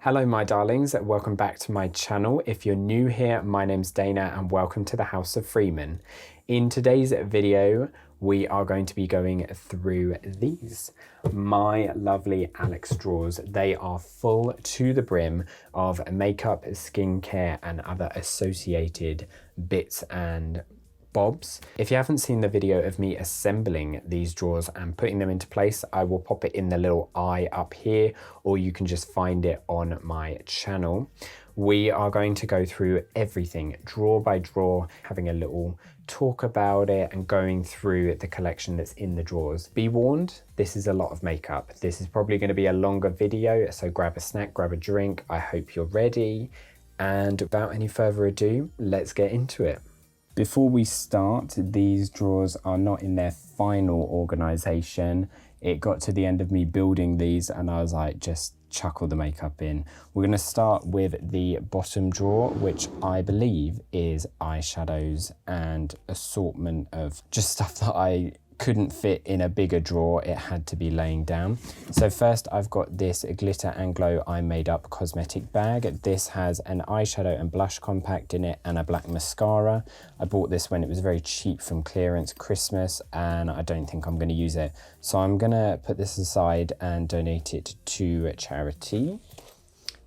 Hello my darlings, welcome back to my channel. If you're new here, my name's Dana and welcome to the House of Freeman. In today's video, we are going to be going through these, my lovely Alex drawers. They are full to the brim of makeup, skincare and other associated bits and bobs. If you haven't seen the video of me assembling these drawers and putting them into place, I will pop it in the little eye up here, or you can just find it on my channel. We are going to go through everything drawer by drawer, having a little talk about it and going through the collection that's in the drawers. Be warned, this is a lot of makeup. This is probably going to be a longer video, so grab a snack, grab a drink. I hope you're ready. And without any further ado, let's get into it. Before we start, these drawers are not in their final organization. It got to the end of me building these and I was like, just chuck all the makeup in. We're going to start with the bottom drawer, which I believe is eyeshadows and assortment of just stuff that I couldn't fit in a bigger drawer. It had to be laying down. So first I've got this Glitter and Glow I Made Up cosmetic bag. This has an eyeshadow and blush compact in it and a black mascara. I bought this when it was very cheap from clearance Christmas and I don't think I'm going to use it. So I'm going to put this aside and donate it to charity.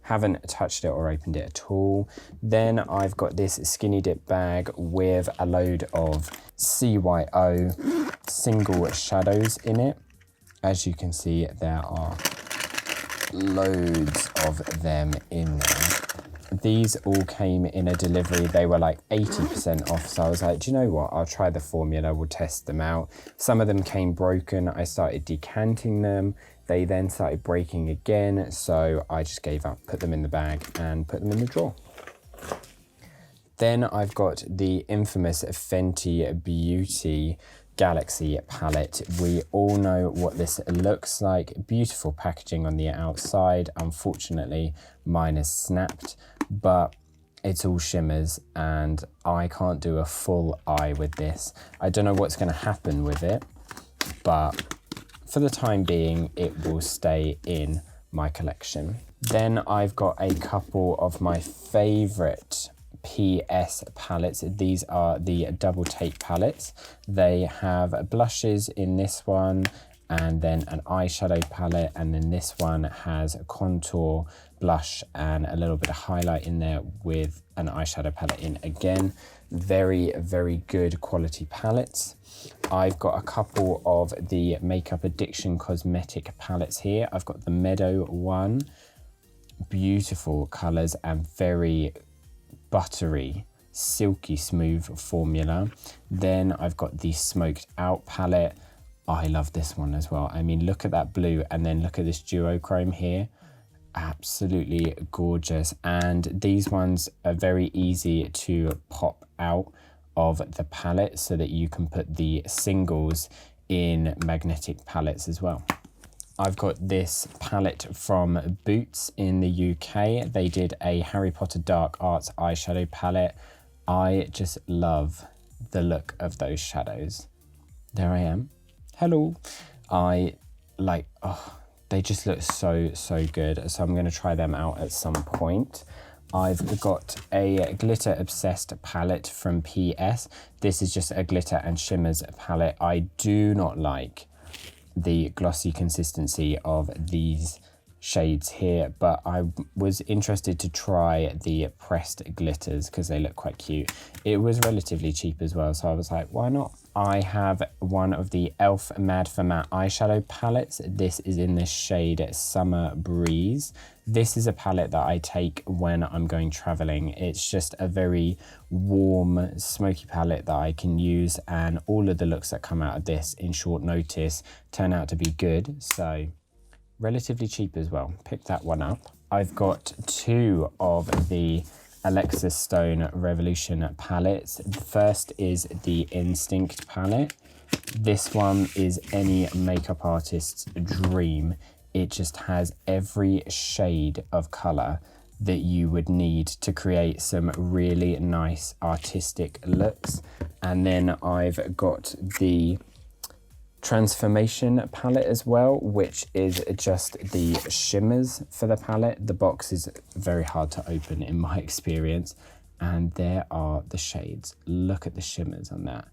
Haven't touched it or opened it at all. Then I've got this skinny dip bag with a load of CYO single shadows in it. As you can see, there are loads of them in there. These all came in a delivery. They were like 80% off. So I was like, do you know what? I'll try the formula. We'll test them out. Some of them came broken. I started decanting them. They then started breaking again. So I just gave up, put them in the bag and put them in the drawer. Then I've got the infamous Fenty Beauty Galaxy palette. We all know what this looks like. Beautiful packaging on the outside. Unfortunately, mine is snapped, but it's all shimmers and I can't do a full eye with this. I don't know what's going to happen with it, but for the time being, it will stay in my collection. Then I've got a couple of my favorite PS palettes. These are the double take palettes. They have blushes in this one and then an eyeshadow palette, and then this one has a contour, blush and a little bit of highlight in there with an eyeshadow palette in again. Very, very good quality palettes. I've got a couple of the Makeup Addiction cosmetic palettes here. I've got the Meadow one, beautiful colors and very buttery, silky smooth formula. Then I've got the Smoked Out palette. I love this one as well. I mean, look at that blue and then look at this duochrome here. Absolutely gorgeous. And these ones are very easy to pop out of the palette so that you can put the singles in magnetic palettes as well. I've got this palette from Boots in the UK. They did a Harry Potter Dark Arts eyeshadow palette. I just love the look of those shadows. There I am. Hello. I like, oh, they just look so, so good. So I'm going to try them out at some point. I've got a Glitter Obsessed palette from PS. This is just a glitter and shimmers palette. I do not like the glossy consistency of these shades here, but I was interested to try the pressed glitters because they look quite cute. It was relatively cheap as well, so I was like, why not? I have one of the e.l.f. Mad for Matte eyeshadow palettes. This is in the shade Summer Breeze. This is a palette that I take when I'm going traveling. It's just a very warm, smoky palette that I can use, and all of the looks that come out of this in short notice turn out to be good. So relatively cheap as well. Pick that one up. I've got two of the Alexis Stone Revolution palettes. The first is the Instinct palette. This one is any makeup artist's dream. It just has every shade of color that you would need to create some really nice artistic looks. And then I've got the transformation palette as well, which is just the shimmers for the palette. The box is very hard to open in my experience, and there are the shades. Look at the shimmers on that.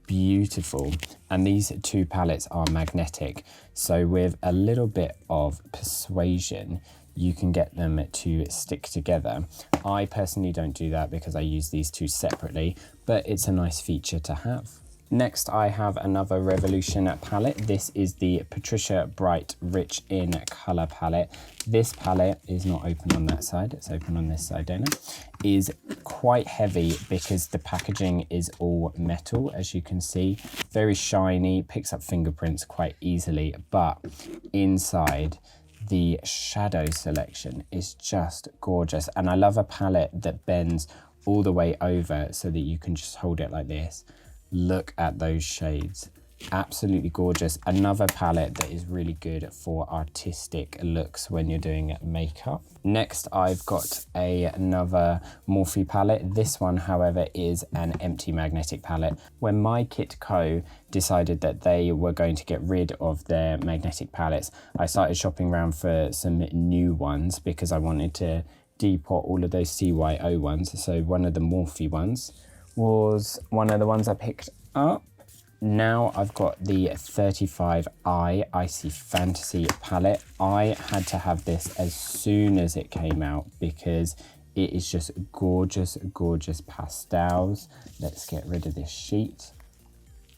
Beautiful. And these two palettes are magnetic, so with a little bit of persuasion you can get them to stick together. I personally don't do that because I use these two separately, but it's a nice feature to have. Next, I have another Revolution palette. This is the Patricia Bright Rich in Colour palette. This palette is not open on that side, it's open on this side, don't it? Is quite heavy because the packaging is all metal, as you can see. Very shiny, picks up fingerprints quite easily, but inside, the shadow selection is just gorgeous. And I love a palette that bends all the way over so that you can just hold it like this. Look at those shades. Absolutely gorgeous. Another palette that is really good for artistic looks when you're doing makeup. Next, I've got another Morphe palette. This one, however, is an empty magnetic palette. When My Kit Co decided that they were going to get rid of their magnetic palettes, I started shopping around for some new ones because I wanted to depot all of those CYO ones. So one of the Morphe ones was one of the ones I picked up. Now I've got the 35i Icy Fantasy palette. I had to have this as soon as it came out because it is just gorgeous, gorgeous pastels. Let's get rid of this sheet.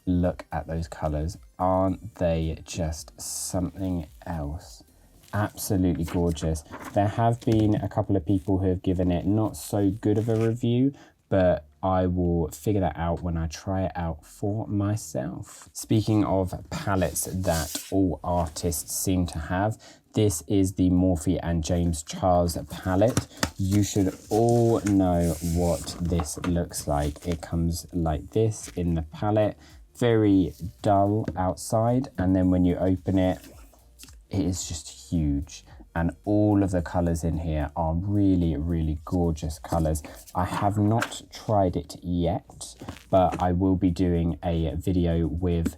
Look at those colors. Aren't they just something else? Absolutely gorgeous. There have been a couple of people who have given it not so good of a review, but I will figure that out when I try it out for myself. Speaking of palettes that all artists seem to have, this is the Morphe and James Charles palette. You should all know what this looks like. It comes like this in the palette, very dull outside, and then when you open it, it is just huge. And all of the colors in here are really, really gorgeous colors. I have not tried it yet, but I will be doing a video with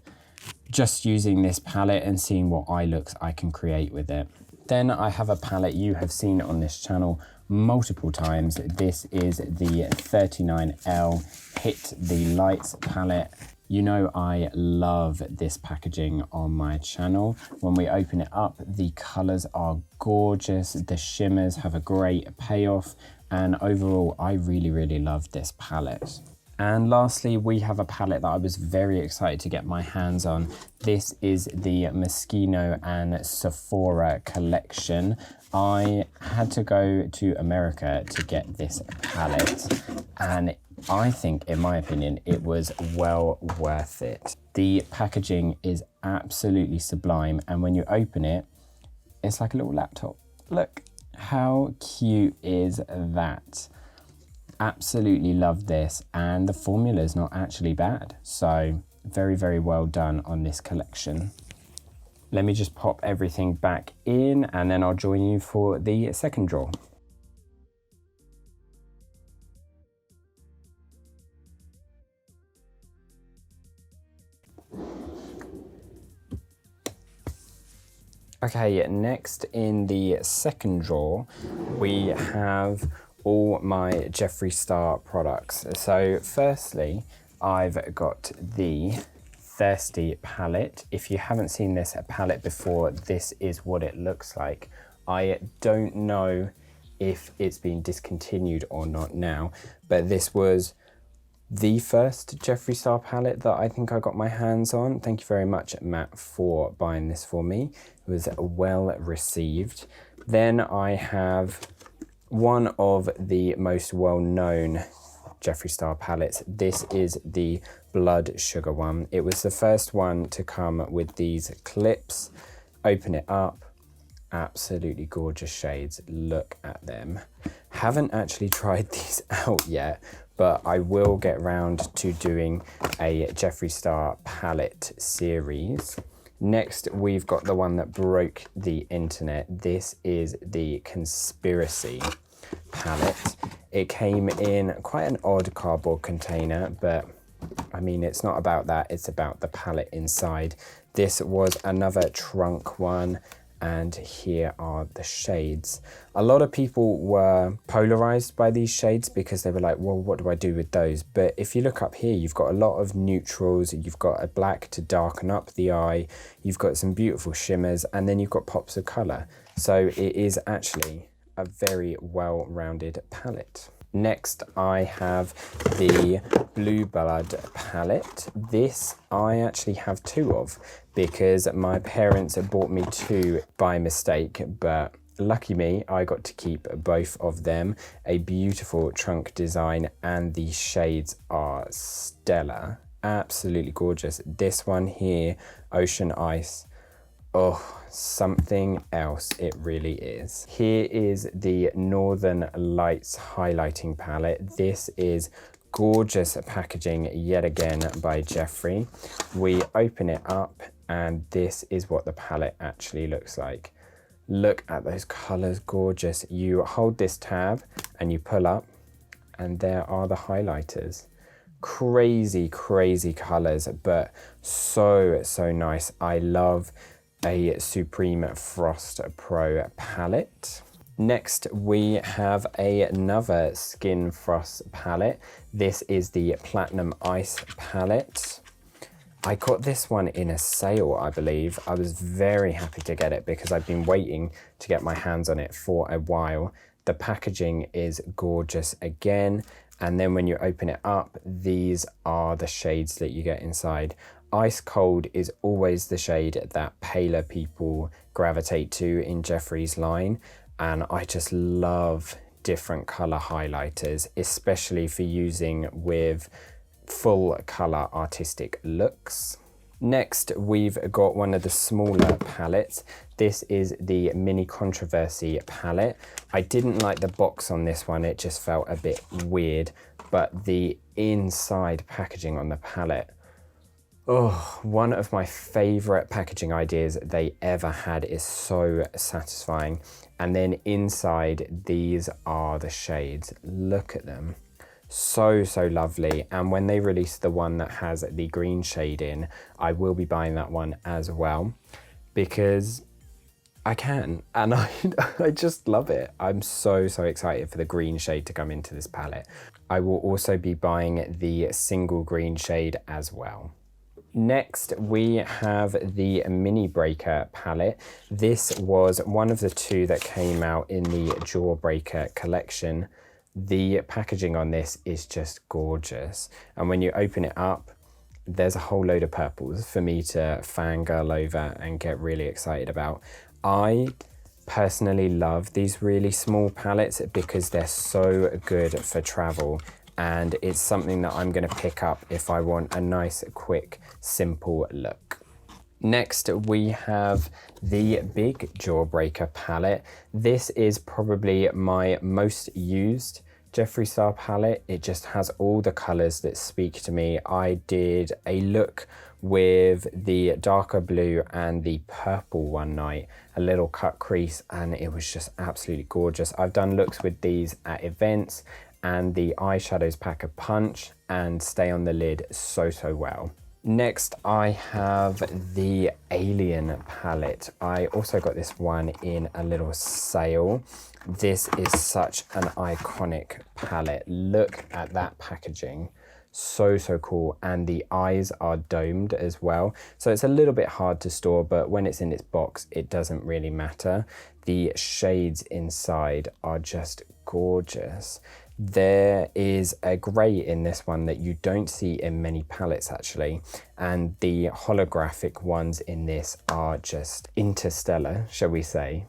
just using this palette and seeing what eye looks I can create with it. Then I have a palette you have seen on this channel multiple times. This is the 39L Hit the Lights palette. You know I love this packaging on my channel. When we open it up, the colors are gorgeous. The shimmers have a great payoff. And overall, I really, really love this palette. And lastly, we have a palette that I was very excited to get my hands on. This is the Moschino and Sephora collection. I had to go to America to get this palette, and I think, in my opinion, it was well worth it. The packaging is absolutely sublime, and when you open it, it's like a little laptop. Look, how cute is that? Absolutely love this, and the formula is not actually bad. So very, very well done on this collection. Let me just pop everything back in, and then I'll join you for the second drawer. Okay, next in the second drawer, we have all my Jeffree Star products. So firstly, I've got the Thirsty palette. If you haven't seen this palette before, this is what it looks like. I don't know if it's been discontinued or not now, but this was the first Jeffree Star palette that I think I got my hands on. Thank you very much, Matt, for buying this for me. It was well received. Then I have one of the most well-known Jeffree Star palettes. This is the Blood Sugar one. It was the first one to come with these clips. Open it up. Absolutely gorgeous shades. Look at them. Haven't actually tried these out yet, but I will get round to doing a Jeffree Star palette series. Next, we've got the one that broke the internet. This is the Conspiracy palette. It came in quite an odd cardboard container, but I mean, it's not about that, it's about the palette inside. This was another trunk one, and here are the shades. A lot of people were polarized by these shades because they were like, well, what do I do with those? But if you look up here, you've got a lot of neutrals, you've got a black to darken up the eye, you've got some beautiful shimmers, and then you've got pops of color. So it is actually a very well-rounded palette. Next, I have the Blue Blood palette. This I actually have two of because my parents had bought me two by mistake, but lucky me, I got to keep both of them. A beautiful trunk design, and the shades are stellar. Absolutely gorgeous. This one here, Ocean Ice. Oh, something else it really is. Here is the Northern Lights highlighting palette. This is gorgeous packaging yet again by Jeffree. We open it up and this is what the palette actually looks like. Look at those colors, gorgeous. You hold this tab and you pull up and there are the highlighters. Crazy, crazy colors, but so nice. I love a Supreme Frost Pro palette. Next, we have another Skin Frost palette. This is the Platinum Ice palette. I got this one in a sale, I believe. I was very happy to get it because I've been waiting to get my hands on it for a while. The packaging is gorgeous again. And then when you open it up, these are the shades that you get inside. Ice Cold is always the shade that paler people gravitate to in Jeffree's line. And I just love different color highlighters, especially for using with full color artistic looks. Next, we've got one of the smaller palettes. This is the Mini Controversy palette. I didn't like the box on this one, it just felt a bit weird, but the inside packaging on the palette, oh, one of my favorite packaging ideas they ever had. Is so satisfying. And then inside, these are the shades. Look at them. So lovely. And when they release the one that has the green shade in, I will be buying that one as well because I can, and I just love it. I'm so excited for the green shade to come into this palette. I will also be buying the single green shade as well. Next, we have the Mini Breaker palette. This was one of the two that came out in the Jawbreaker collection. The packaging on this is just gorgeous. And when you open it up, there's a whole load of purples for me to fangirl over and get really excited about. I personally love these really small palettes because they're so good for travel. And it's something that I'm going to pick up if I want a nice, quick, simple look. Next, we have the Big Jawbreaker palette. This is probably my most used Jeffree Star palette. It just has all the colors that speak to me. I did a look with the darker blue and the purple one night, a little cut crease, and it was just absolutely gorgeous. I've done looks with these at events, and the eyeshadows pack a punch and stay on the lid so well. Next, I have the Alien palette. I also got this one in a little sale. This is such an iconic palette. Look at that packaging. So cool. And the eyes are domed as well. So it's a little bit hard to store, but when it's in its box, it doesn't really matter. The shades inside are just gorgeous. There is a grey in this one that you don't see in many palettes actually, and the holographic ones in this are just interstellar, shall we say.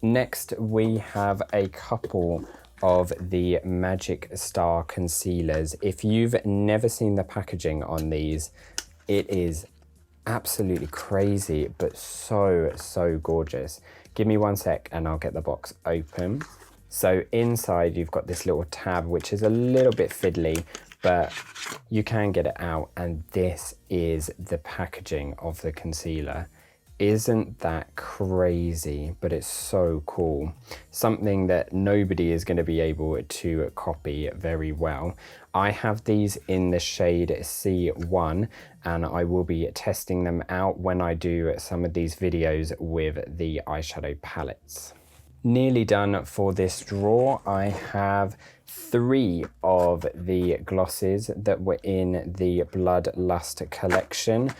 Next, we have a couple of the Magic Star concealers. If you've never seen the packaging on these, it is absolutely crazy, but so gorgeous. Give me one sec and I'll get the box open. So inside you've got this little tab, which is a little bit fiddly, but you can get it out. And this is the packaging of the concealer. Isn't that crazy? But it's so cool. Something that nobody is going to be able to copy very well. I have these in the shade C1 and I will be testing them out when I do some of these videos with the eyeshadow palettes. Nearly done for this drawer. I have 3 of the glosses that were in the Bloodlust collection.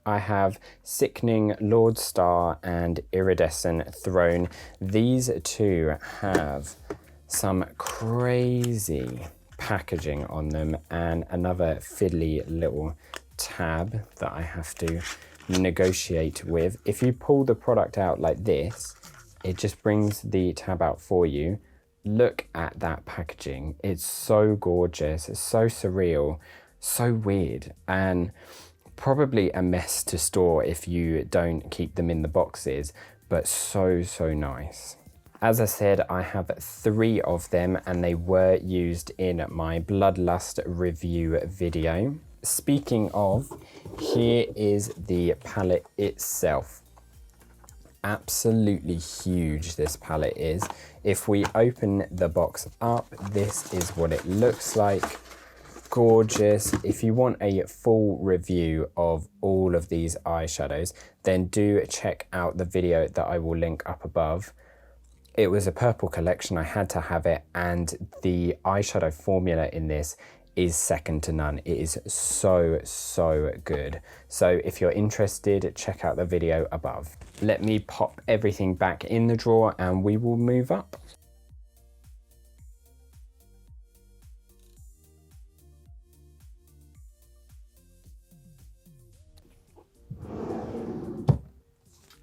I have Sickening Lord Star and Iridescent Throne. These 2 have some crazy packaging on them and another fiddly little tab that I have to negotiate with. If you pull the product out like this, it just brings the tab out for you. Look at that packaging. It's so gorgeous, it's so surreal, so weird, and probably a mess to store if you don't keep them in the boxes, but so nice. As I said, I have 3 of them and they were used in my Bloodlust review video. Speaking of, here is the palette itself. Absolutely huge this palette is. If we open the box up, this is what it looks like. Gorgeous. If you want a full review of all of these eyeshadows, then do check out the video that I will link up above. It was a purple collection, I had to have it, and the eyeshadow formula in this is second to none. It is so good. So if you're interested, check out the video above. Let me pop everything back in the drawer and we will move up.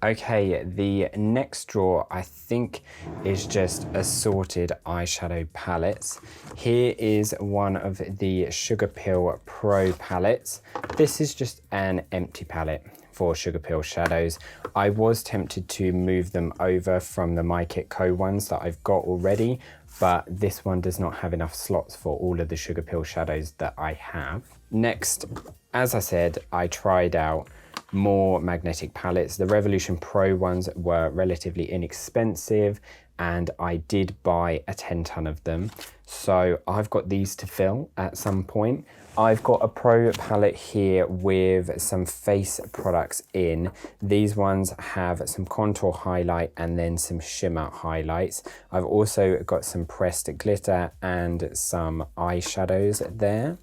Okay, the next drawer I think is just assorted eyeshadow palettes. Here is one of the Sugar Pill Pro palettes. This is just an empty palette for Sugar Pill shadows. I was tempted to move them over from the My Kit Co ones that I've got already, but this one does not have enough slots for all of the Sugar Pill shadows that I have. Next, as I said, I tried out more magnetic palettes. The Revolution Pro ones were relatively inexpensive and I did buy a 10-ton of them. So I've got these to fill at some point. I've got a Pro palette here with some face products in. These ones have some contour highlight and then some shimmer highlights. I've also got some pressed glitter and some eyeshadows there.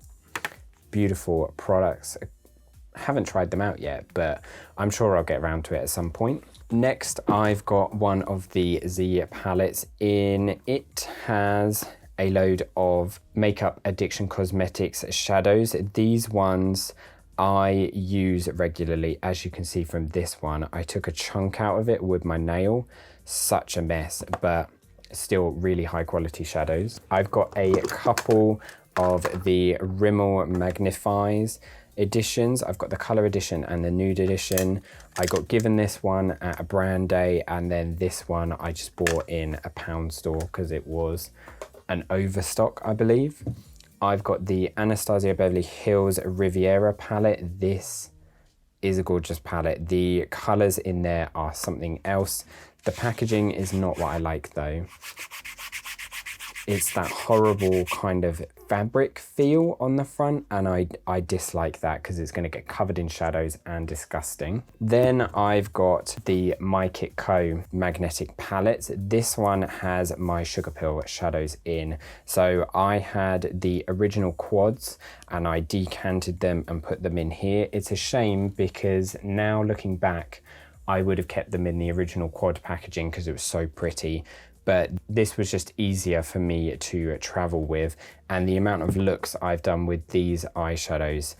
Beautiful products. Haven't tried them out yet, but I'm sure I'll get around to it at some point. Next, I've got one of the Z palettes in. It has a load of Makeup Addiction Cosmetics shadows. These ones I use regularly. As you can see from this one, I took a chunk out of it with my nail. Such a mess, but still really high quality shadows. I've got a couple of the Rimmel Magnifies editions. I've got the color edition and the nude edition. I got given this one at a brand day, and then this one I just bought in a pound store because it was an overstock, I believe. I've got the Anastasia Beverly Hills Riviera palette. This is a gorgeous palette. The colors in there are something else. The packaging is not what I like though. It's that horrible kind of fabric feel on the front, and I dislike that because it's going to get covered in shadows and disgusting. Then I've got the My Kit Co magnetic palettes. This one has my Sugar Pill shadows in. So I had the original quads and I decanted them and put them in here. It's a shame because now looking back, I would have kept them in the original quad packaging because it was so pretty. But this was just easier for me to travel with, and the amount of looks I've done with these eyeshadows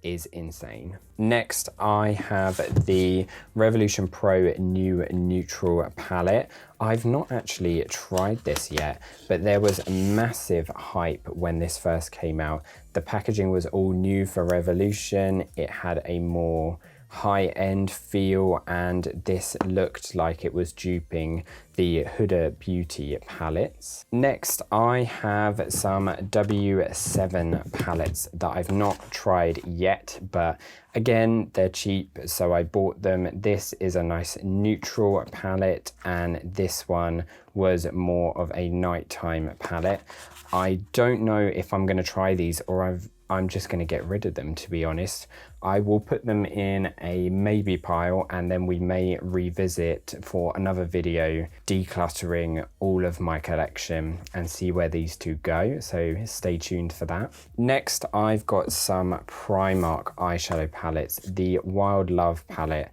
is insane. Next, I have the Revolution Pro New Neutral palette. I've not actually tried this yet, but there was massive hype when this first came out. The packaging was all new for Revolution. It had a more high-end feel, and this looked like it was duping the Huda Beauty palettes. Next, I have some W7 palettes that I've not tried yet, but again, they're cheap, so I bought them. This is a nice neutral palette, and this one was more of a nighttime palette. I don't know if I'm going to try these or I'm just going to get rid of them, to be honest. I will put them in a maybe pile, and then we may revisit for another video decluttering all of my collection and see where these two go, so stay tuned for that. Next, I've got some Primark eyeshadow palettes. The Wild Love palette.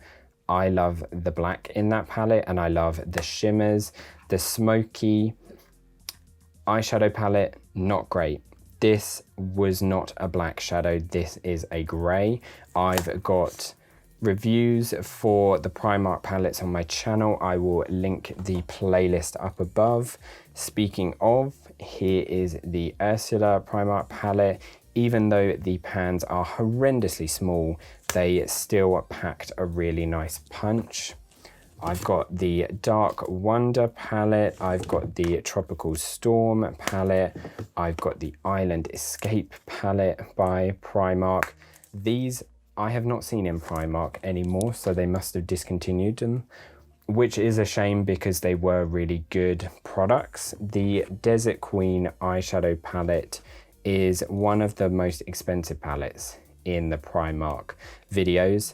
I love the black in that palette, and I love the shimmers. The smoky eyeshadow palette, not great. This was not a black shadow, this is a grey. I've got reviews for the Primark palettes on my channel. I will link the playlist up above. Speaking of, here is the Ursula Primark palette. Even though the pans are horrendously small, they still packed a really nice punch. I've got the Dark Wonder palette, I've got the Tropical Storm palette, I've got the Island Escape palette by Primark. These I have not seen in Primark anymore, so they must have discontinued them, which is a shame because they were really good products. The Desert Queen eyeshadow palette is one of the most expensive palettes in the Primark videos.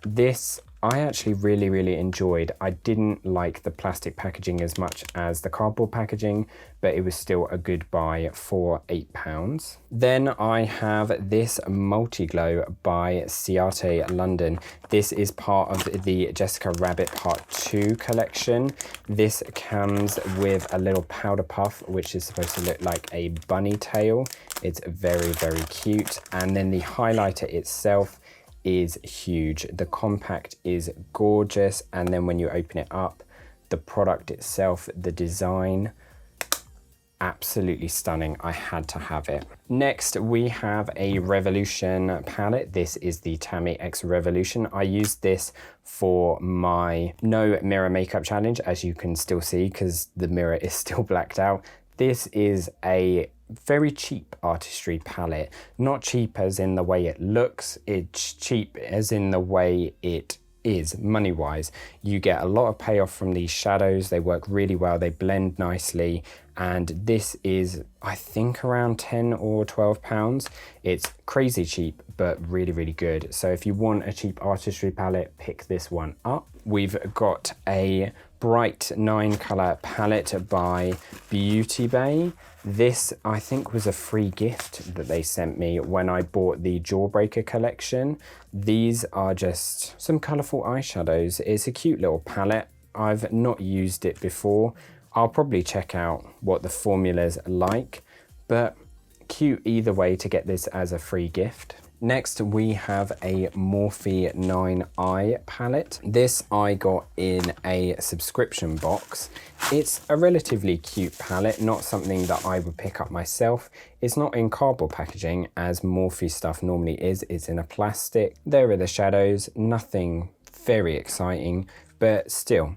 This I actually really enjoyed. I didn't like the plastic packaging as much as the cardboard packaging, but it was still a good buy for £8. Then I have this Multi-Glow by Ciate London. This is part of the Jessica Rabbit Part 2 collection. This comes with a little powder puff, which is supposed to look like a bunny tail. It's very cute. And then the highlighter itself is huge. The compact is gorgeous, and then when you open it up, the product itself, the design, absolutely stunning. I had to have it. Next, we have a Revolution palette. This is the Tammy X Revolution. I used this for my no mirror makeup challenge, as you can still see because the mirror is still blacked out. This is a very cheap artistry palette. Not cheap as in the way it looks, it's cheap as in the way it is money wise. You get a lot of payoff from these shadows. They work really well, they blend nicely, and this is I think around 10 or 12 pounds. It's crazy cheap but really good. So if you want a cheap artistry palette, pick this one up. We've got a bright 9 color palette by Beauty Bay. This I think was a free gift that they sent me when I bought the Jawbreaker collection. These are just some colourful eyeshadows. It's a cute little palette. I've not used it before. I'll probably check out what the formula's like, but cute either way to get this as a free gift. Next, we have a Morphe 9 Eye palette. This I got in a subscription box. It's a relatively cute palette, not something that I would pick up myself. It's not in cardboard packaging as Morphe stuff normally is. It's in a plastic. There are the shadows, nothing very exciting, but still,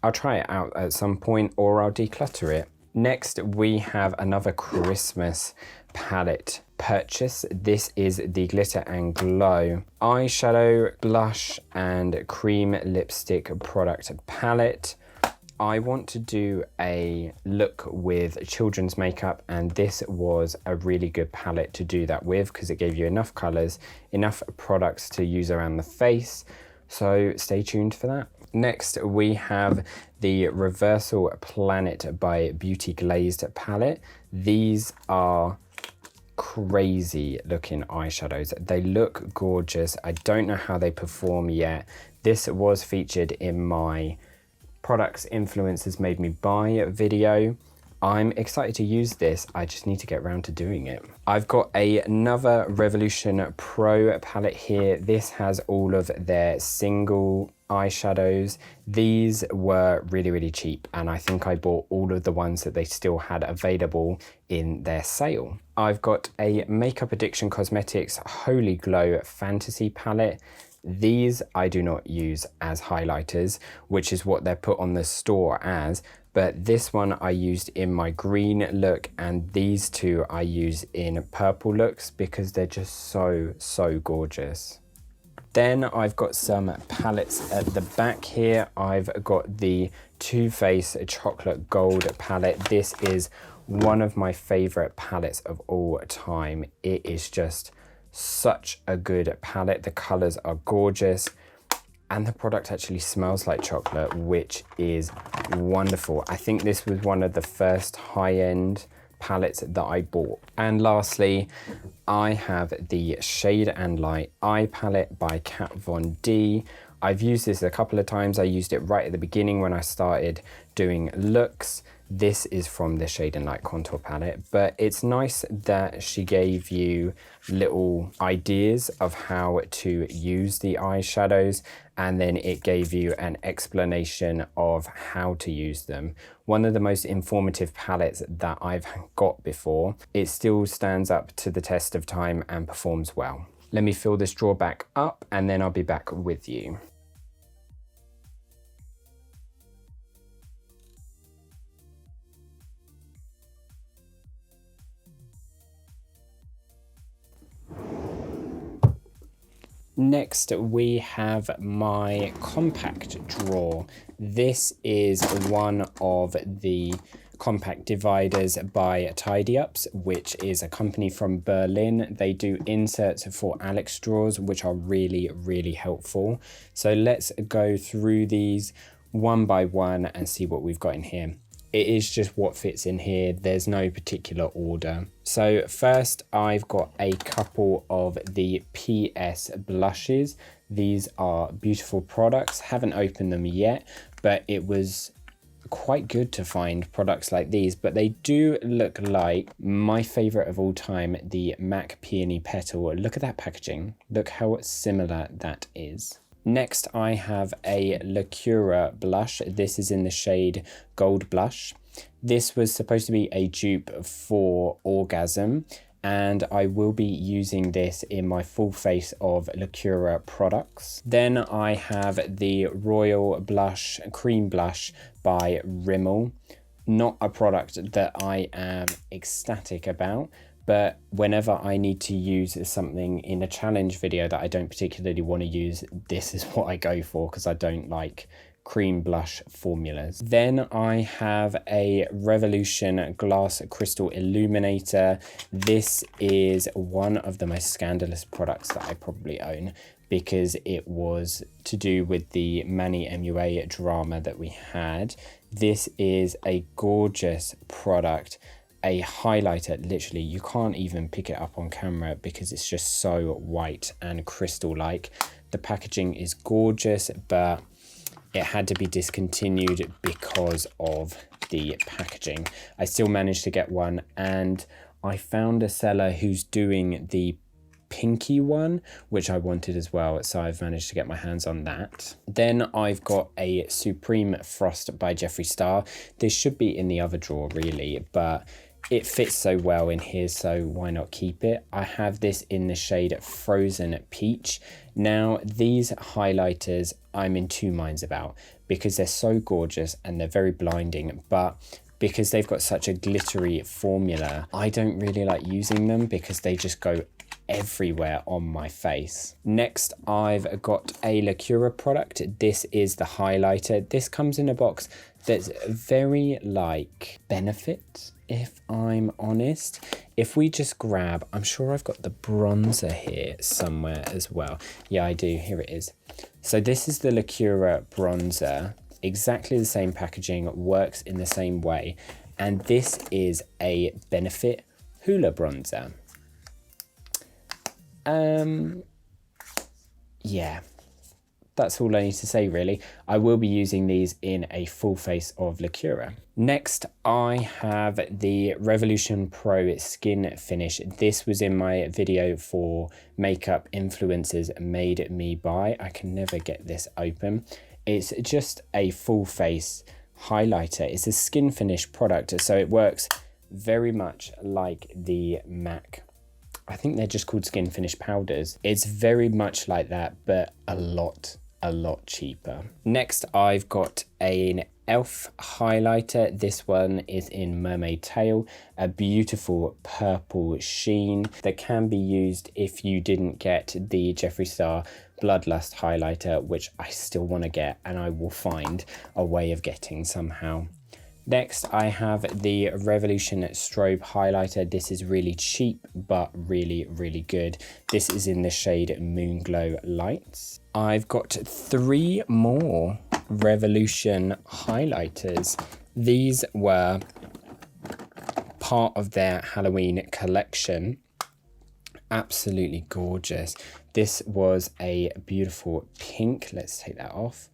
I'll try it out at some point or I'll declutter it. Next, we have another Christmas palette purchase. This is the Glitter and Glow eyeshadow, blush and cream lipstick product palette. I want to do a look with children's makeup, and this was a really good palette to do that with because it gave you enough colors, enough products to use around the face. So stay tuned for that. Next, we have the Reversal Planet by Beauty Glazed palette. These are crazy looking eyeshadows. They look gorgeous. I don't know how they perform yet. This was featured in my Products Influencers Made Me Buy video. I'm excited to use this. I just need to get around to doing it. I've got another Revolution Pro palette here. This has all of their single eyeshadows. These were really cheap, and I think I bought all of the ones that they still had available in their sale. I've got a Makeup Addiction Cosmetics Holy Glow Fantasy palette. These I do not use as highlighters, which is what they're put on the store as, but this one I used in my green look, and these two I use in purple looks because they're just so gorgeous. Then I've got some palettes at the back here. I've got the Too Faced Chocolate Gold palette. This is one of my favorite palettes of all time. It is just such a good palette. The colors are gorgeous and the product actually smells like chocolate, which is wonderful. I think this was one of the first high-end palettes that I bought. And lastly, I have the Shade and Light Eye Palette by Kat Von D. I've used this a couple of times. I used it right at the beginning when I started doing looks. This is from the Shade and Light Contour Palette, but it's nice that she gave you little ideas of how to use the eyeshadows, and then it gave you an explanation of how to use them. One of the most informative palettes that I've got before. It still stands up to the test of time and performs well. Let me fill this drawer back up and then I'll be back with you. Next, we have my compact drawer. This is one of the compact dividers by Tidy Ups, which is a company from Berlin. They do inserts for Alex drawers, which are really helpful. So let's go through these one by one and see what we've got in here. It is just what fits in here. There's no particular order. So first I've got a couple of the PS blushes. These are beautiful products. Haven't opened them yet, but it was quite good to find products like these, but they do look like my favorite of all time, the MAC Peony Petal. Look at that packaging. Look how similar that is. Next, I have a Lacura blush. This is in the shade Gold Blush. This was supposed to be a dupe for Orgasm, and I will be using this in my full face of Lacura products. Then I have the Royal Blush Cream Blush by Rimmel. Not a product that I am ecstatic about, but whenever I need to use something in a challenge video that I don't particularly want to use, this is what I go for because I don't like cream blush formulas. Then I have a Revolution Glass Crystal Illuminator. This is one of the most scandalous products that I probably own because it was to do with the Manny MUA drama that we had. This is a gorgeous product. A highlighter, literally you can't even pick it up on camera because it's just so white and crystal-like. The packaging is gorgeous, but it had to be discontinued because of the packaging. I still managed to get one, and I found a seller who's doing the pinky one, which I wanted as well, so I've managed to get my hands on that. Then I've got a Supreme Frost by Jeffree Star. This should be in the other drawer really, but it fits so well in here, so why not keep it? I have this in the shade Frozen Peach. Now, these highlighters I'm in two minds about because they're so gorgeous and they're very blinding, but because they've got such a glittery formula, I don't really like using them because they just go everywhere on my face. Next, I've got a Lacura product. This is the highlighter. This comes in a box that's very like Benefit, if I'm honest. If we just grab, I'm sure I've got the bronzer here somewhere as well. Yeah, I do. Here it is. So this is the Lacura bronzer. Exactly the same packaging, works in the same way. And this is a Benefit Hoola bronzer. Yeah, that's all I need to say really. I will be using these in a full face of Lacura. Next, I have the Revolution Pro Skin Finish. This was in my video for makeup influencers made me buy. I can never get this open. It's just a full face highlighter. It's a skin finish product, so it works very much like the MAC I think they're just called skin finish powders. It's very much like that, but a lot cheaper. Next, I've got an Elf highlighter. This one is in Mermaid Tail, a beautiful purple sheen that can be used if you didn't get the Jeffree Star Bloodlust highlighter, which I still want to get, and I will find a way of getting somehow. Next, I have the Revolution Strobe highlighter. This is really cheap, but really good. This is in the shade Moonglow Lights. I've got 3 more Revolution highlighters. These were part of their Halloween collection. Absolutely gorgeous. This was a beautiful pink. Let's take that off.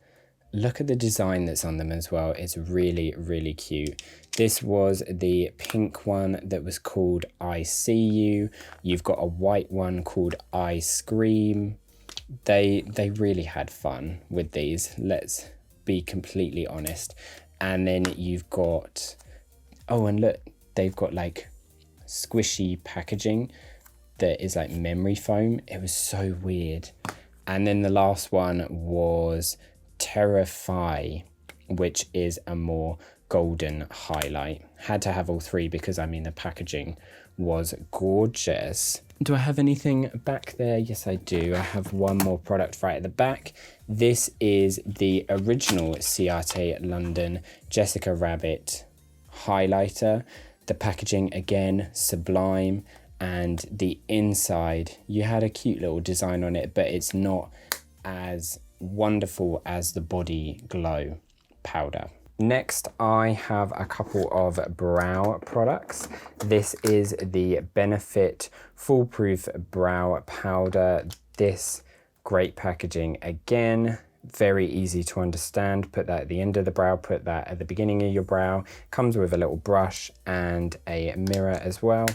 Look at the design that's on them as well. It's really cute. This was the pink one that was called I See You. You've got a white one called I Scream. They really had fun with these, let's be completely honest. And then you've got, oh, and look, they've got like squishy packaging that is like memory foam. It was so weird. And then the last one was Terrify, which is a more golden highlight. Had to have all 3 because I mean the packaging was gorgeous. Do I have anything back there? Yes, I do. I have one more product right at the back. This is the original Ciate London Jessica Rabbit highlighter. The packaging, again, sublime. And the inside, you had a cute little design on it, but it's not as wonderful as the Body Glow powder. Next, I have a couple of brow products. This is the Benefit Foolproof Brow Powder. This great packaging again, very easy to understand. Put that at the end of the brow, put that at the beginning of your brow. Comes with a little brush and a mirror as well.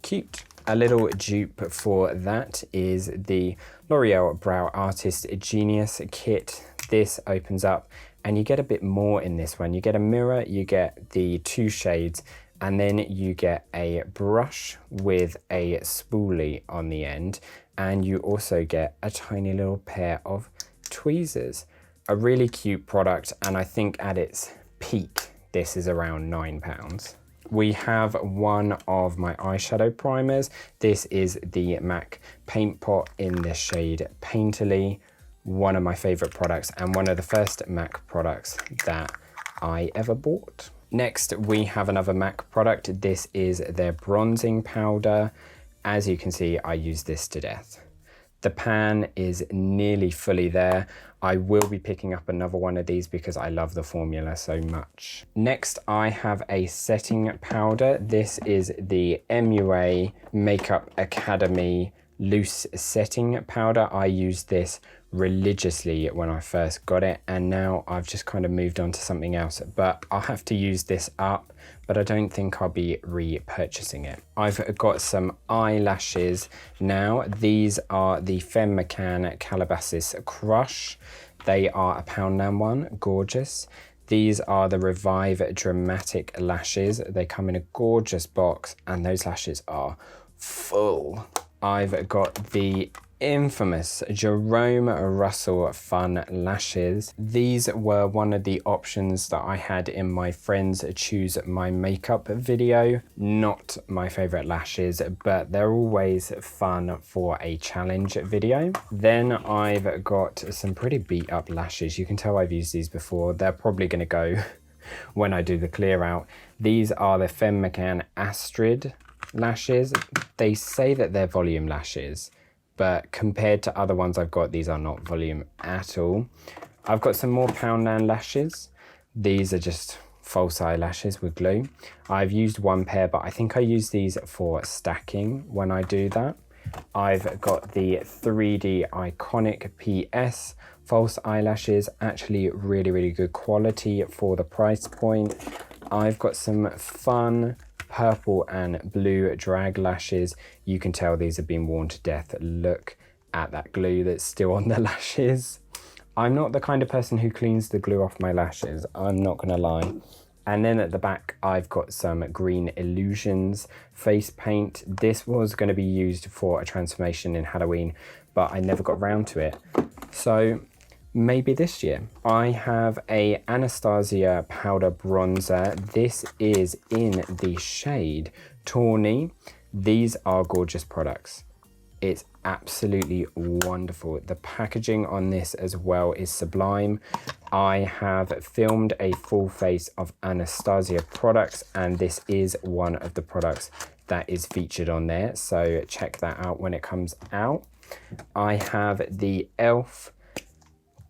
Cute. A little dupe for that is the L'Oreal Brow Artist Genius Kit. This opens up and you get a bit more in this one. You get a mirror, you get the 2 shades, and then you get a brush with a spoolie on the end, and you also get a tiny little pair of tweezers. A really cute product, and I think at its peak, this is around £9. We have one of my eyeshadow primers. This is the MAC Paint Pot in the shade Painterly. One of my favorite products and one of the first MAC products that I ever bought. Next, we have another MAC product. This is their bronzing powder. As you can see, I use this to death. The pan is nearly fully there. I will be picking up another one of these because I love the formula so much. Next, I have a setting powder. This is the MUA Makeup Academy Loose Setting Powder. I used this religiously when I first got it, and now I've just kind of moved on to something else, but I'll have to use this up, but I don't think I'll be repurchasing it. I've got some eyelashes now. These are the Femme McCann Calabasas Crush. They are £1.1, gorgeous. These are the Revive Dramatic Lashes. They come in a gorgeous box and those lashes are full. I've got the infamous Jerome Russell Fun Lashes. These were one of the options that I had in my friends choose my makeup video. Not my favorite lashes, but they're always fun for a challenge video. Then I've got some pretty beat up lashes. You can tell I've used these before. They're probably gonna go when I do the clear out. These are the Femme McCann Astrid lashes. They say that they're volume lashes, but compared to other ones I've got, these are not volume at all. I've got some more Poundland lashes. These are just false eyelashes with glue. I've used one pair, but I think I use these for stacking when I do that. I've got the 3D Iconic PS false eyelashes, actually really good quality for the price point. I've got some fun purple and blue drag lashes. You can tell these have been worn to death. Look at that glue that's still on the lashes. I'm not the kind of person who cleans the glue off my lashes, I'm not gonna lie. And then at the back, I've got some Green Illusions face paint. This was going to be used for a transformation in Halloween, but I never got around to it. So maybe this year. I have a Anastasia powder bronzer. This is in the shade Tawny. These are gorgeous products. It's absolutely wonderful. The packaging on this as well is sublime. I have filmed a full face of Anastasia products, and this is one of the products that is featured on there. So check that out when it comes out. I have the e.l.f.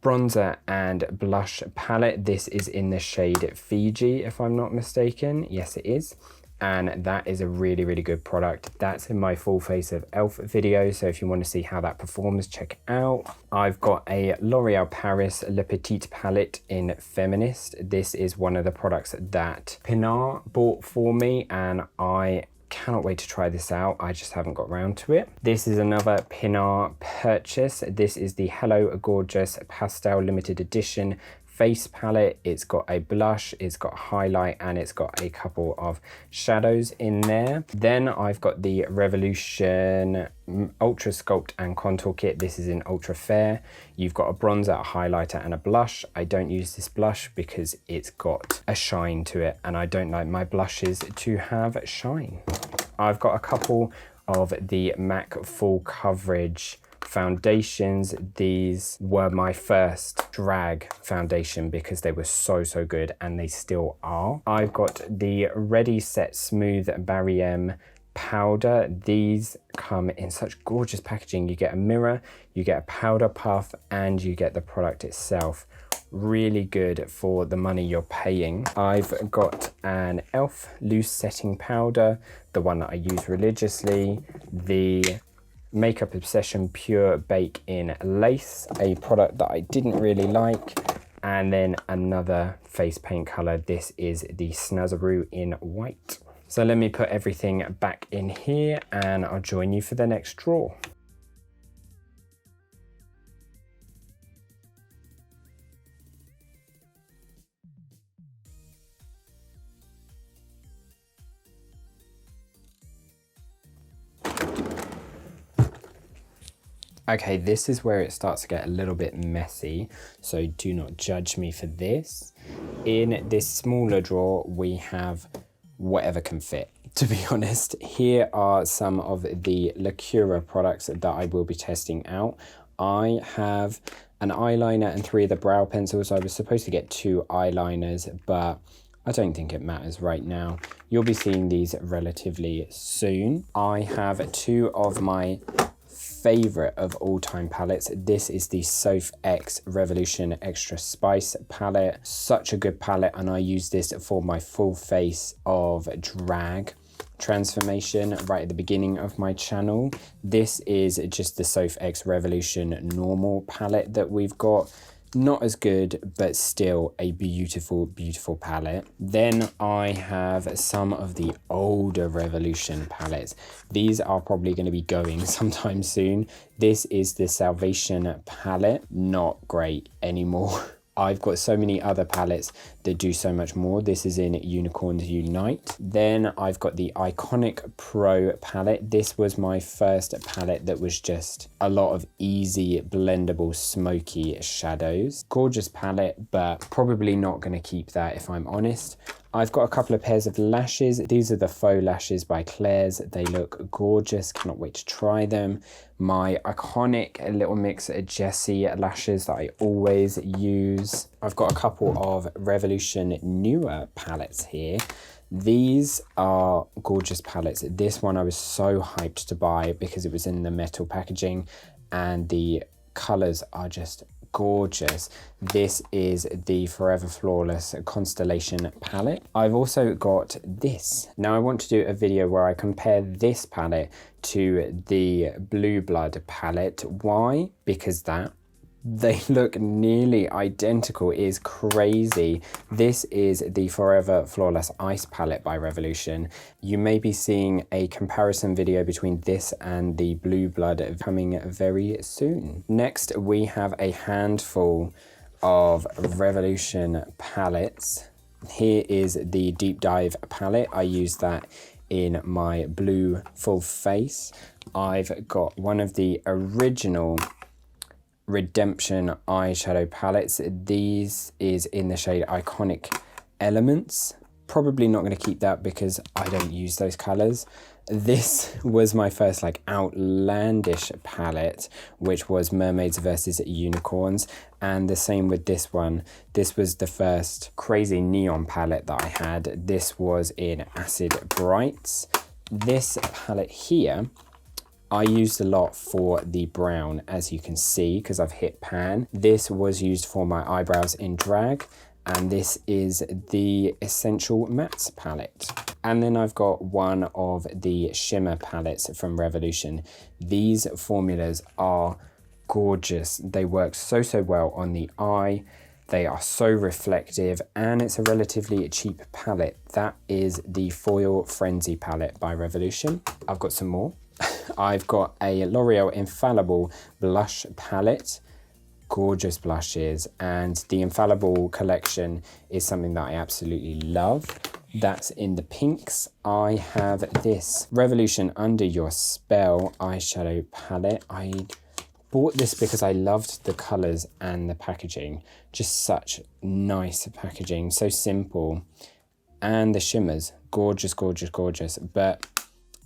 bronzer and blush palette. This is in the shade Fiji, if I'm not mistaken. Yes, it is. And that is a really, really good product. That's in my full face of e.l.f. video, so if you want to see how that performs, check it out. I've got a L'Oreal Paris Le Petit palette in Feminist. This is one of the products that Pinar bought for me, and I cannot wait to try this out. I just haven't got around to it. This is another Pinar purchase. This is the Hello Gorgeous Pastel Limited Edition face palette. It's got a blush, it's got highlight, and it's got a couple of shadows in there. Then I've got the Revolution Ultra Sculpt and Contour Kit. This is in Ultra Fair. You've got a bronzer, a highlighter, and a blush. I don't use this blush because it's got a shine to it, and I don't like my blushes to have shine. I've got a couple of the MAC Full Coverage foundations. These were my first drag foundation because they were so good, and they still are. I've got the Ready Set Smooth Barry powder. These come in such gorgeous packaging. You get a mirror, you get a powder puff, and you get the product itself. Really good for the money you're paying. I've got an e.l.f. loose setting powder, the one that I use religiously. The Makeup Obsession Pure Bake in Lace, a product that I didn't really like. And then another face paint color. This is the Snazzaroo in white. So let me put everything back in here, and I'll join you for the next draw. Okay, this is where it starts to get a little bit messy, so do not judge me for this. In this smaller drawer, we have whatever can fit, to be honest. Here are some of the Lacura products that I will be testing out. I have an eyeliner and 3 of the brow pencils. I was supposed to get 2 eyeliners, but I don't think it matters right now. You'll be seeing these relatively soon. I have 2 of my favorite of all-time palettes. This is the Soph X Revolution Extra Spice palette. Such a good palette, and I use this for my full face of drag transformation right at the beginning of my channel. This is just the Soph X Revolution normal palette that we've got. Not as good, but still a beautiful palette. Then I have some of the older Revolution palettes. These are probably going to be going sometime soon. This is the Salvation palette. Not great anymore. I've got so many other palettes that do so much more. This is in Unicorns Unite. Then I've got the Iconic Pro palette. This was my first palette that was just a lot of easy, blendable, smoky shadows. Gorgeous palette, but probably not going to keep that if I'm honest. I've got a couple of pairs of lashes. These are the faux lashes by Claire's. They look gorgeous. Cannot wait to try them. My iconic Little Mix Jessie lashes that I always use. I've got a couple of Revolution newer palettes here. These are gorgeous palettes. This one I was so hyped to buy because it was in the metal packaging, and the colors are just gorgeous. This is the Forever Flawless Constellation palette. I've also got this. Now I want to do a video where I compare this palette to the Blue Blood palette. Why? Because they look nearly identical. It is crazy. This is the Forever Flawless Ice palette by Revolution. You may be seeing a comparison video between this and the Blue Blood coming very soon. Next, we have a handful of Revolution palettes. Here is the Deep Dive palette. I use that in my blue full face. I've got one of the original Redemption eyeshadow palettes. These is in the shade Iconic Elements. Probably not going to keep that because I don't use those colors. This was my first like outlandish palette, which was Mermaids versus Unicorns, and the same with this one. This was the first crazy neon palette that I had. This was in Acid Brights. This palette here I used a lot for the brown, as you can see, because I've hit pan. This was used for my eyebrows in drag, and this is the Essential Mattes palette. And then I've got one of the shimmer palettes from Revolution. These formulas are gorgeous. They work so well on the eye. They are so reflective, and it's a relatively cheap palette. That is the Foil Frenzy palette by Revolution. I've got some more. I've got a L'Oreal Infallible blush palette. Gorgeous blushes, and the Infallible collection is something that I absolutely love. That's in the pinks. I have this Revolution Under Your Spell eyeshadow palette. I bought this because I loved the colors and the packaging. Just such nice packaging, so simple. And the shimmers, gorgeous, but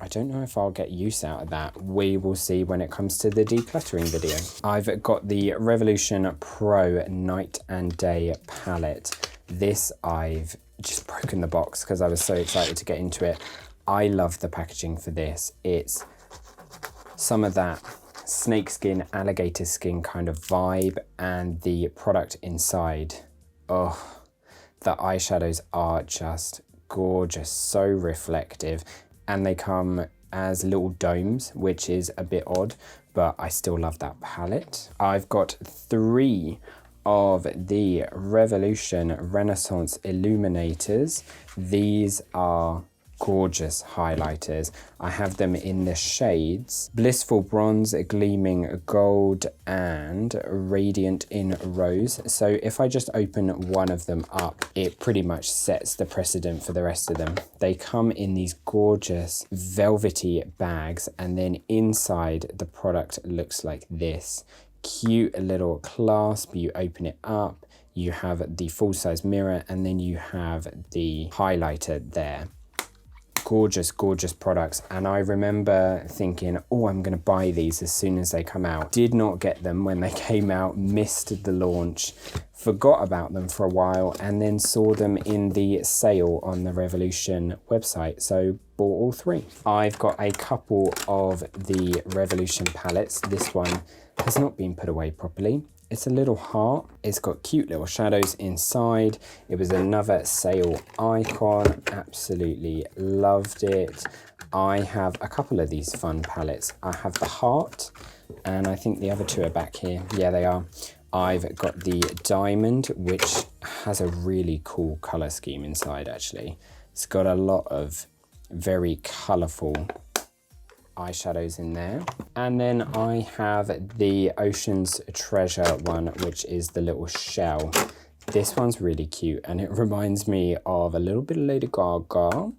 I don't know if I'll get use out of that. We will see when it comes to the decluttering video. I've got the Revolution Pro Night and Day palette. This I've just broken the box because I was so excited to get into it. I love the packaging for this. It's some of that snakeskin, alligator skin kind of vibe, and the product inside. Oh, the eyeshadows are just gorgeous, so reflective. And they come as little domes, which is a bit odd, but I still love that palette. I've got 3 of the Revolution Renaissance Illuminators. These are gorgeous highlighters. I have them in the shades Blissful Bronze, Gleaming Gold, and Radiant in Rose. So if I just open one of them up, it pretty much sets the precedent for the rest of them. They come in these gorgeous velvety bags, and then inside the product looks like this. Cute little clasp. You open it up, you have the full-size mirror, and then you have the highlighter there. Gorgeous products, and I remember thinking, oh, I'm gonna buy these as soon as they come out. Did not get them when they came out, missed the launch, forgot about them for a while, and then saw them in the sale on the Revolution website, so bought all 3. I've got a couple of the Revolution palettes. This one has not been put away properly. It's a little heart. It's got cute little shadows inside. It was another sale icon. Absolutely loved it. I have a couple of these fun palettes. I have the heart, and I think the other 2 are back here. Yeah, they are. I've got the diamond, which has a really cool color scheme inside, actually. It's got a lot of very colorful eyeshadows in there. And then I have the Ocean's Treasure one, which is the little shell. This one's really cute, and it reminds me of a little bit of Lady Gaga.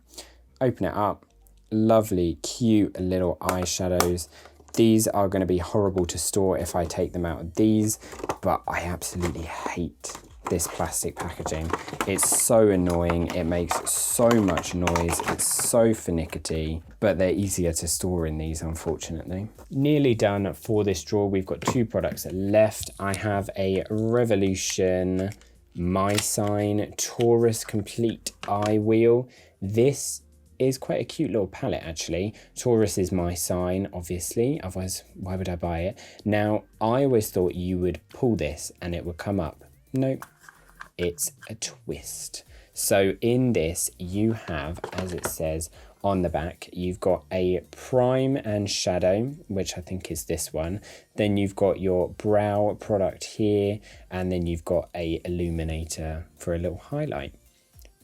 Open it up. Lovely, cute little eyeshadows. These are going to be horrible to store if I take them out of these, but I absolutely hate this plastic packaging. It's so annoying. It makes so much noise. It's so finicky, but they're easier to store in these, unfortunately. Nearly done for this drawer. We've got 2 products left. I have a Revolution My Sign Taurus Complete Eye Wheel. This is quite a cute little palette, actually. Taurus is my sign, obviously, otherwise why would I buy it? Now, I always thought you would pull this and it would come up. Nope, it's a twist. So in this, you have, as it says on the back, you've got a prime and shadow, which I think is this one. Then you've got your brow product here, and then you've got a illuminator for a little highlight.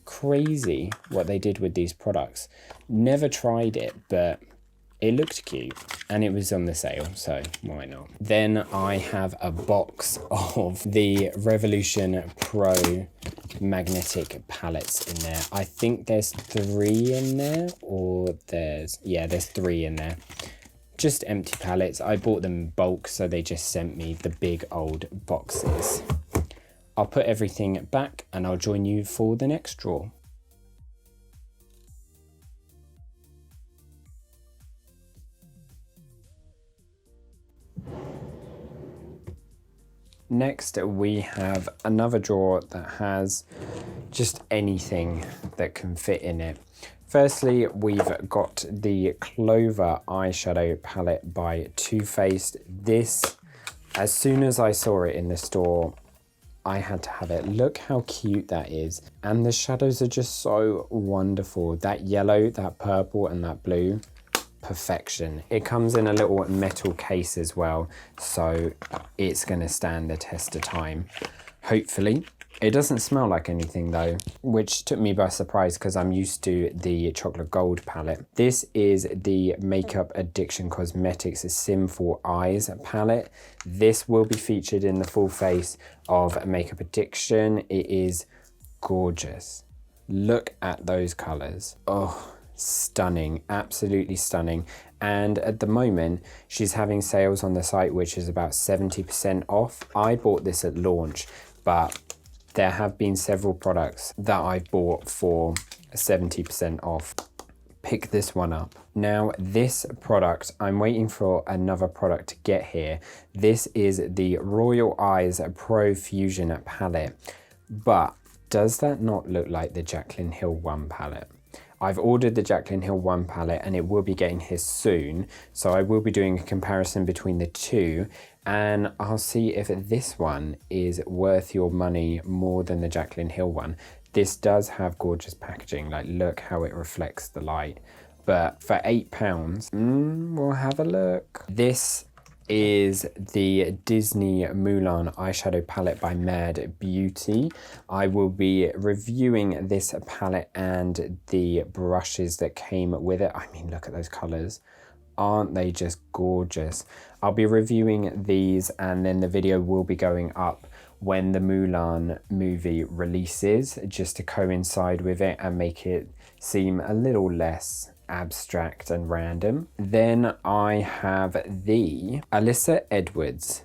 Crazy what they did with these products. Never tried it, but it looked cute and it was on the sale, so why not? Then I have a box of the Revolution Pro magnetic palettes in there. I think there's 3 in there, or there's 3 in there. Just empty pallets. I bought them in bulk, so they just sent me the big old boxes. I'll put everything back and I'll join you for the next drawer. Next, we have another drawer that has just anything that can fit in it. Firstly, we've got the Clover eyeshadow palette by Too Faced. This, as soon as I saw it in the store, I had to have it. Look how cute that is. And the shadows are just so wonderful. That yellow, that purple, and that blue. Perfection. It comes in a little metal case as well, so it's going to stand the test of time, hopefully. It doesn't smell like anything though, which took me by surprise because I'm used to the chocolate gold palette. This is the Makeup Addiction Cosmetics Sinful Eyes palette. This will be featured in the full face of Makeup Addiction. It is gorgeous. Look at those colors. Oh, stunning, absolutely stunning. And at the moment she's having sales on the site which is about 70% off. I bought this at launch, but there have been several products that I bought for 70% off. Pick this one up. Now this product, I'm waiting for another product to get here. This is the Royal Eyes Pro Fusion palette, but does that not look like the Jaclyn Hill 1 palette? I've ordered the Jaclyn Hill 1 palette and it will be getting here soon, so I will be doing a comparison between the two and I'll see if this one is worth your money more than the Jaclyn Hill one. This does have gorgeous packaging, like look how it reflects the light, but for £8, we'll have a look. This is the Disney Mulan eyeshadow palette by Mad Beauty. I will be reviewing this palette and the brushes that came with it. I mean, look at those colors. Aren't they just gorgeous? I'll be reviewing these and then the video will be going up when the Mulan movie releases, just to coincide with it and make it seem a little less abstract and random. Then I have the Alyssa Edwards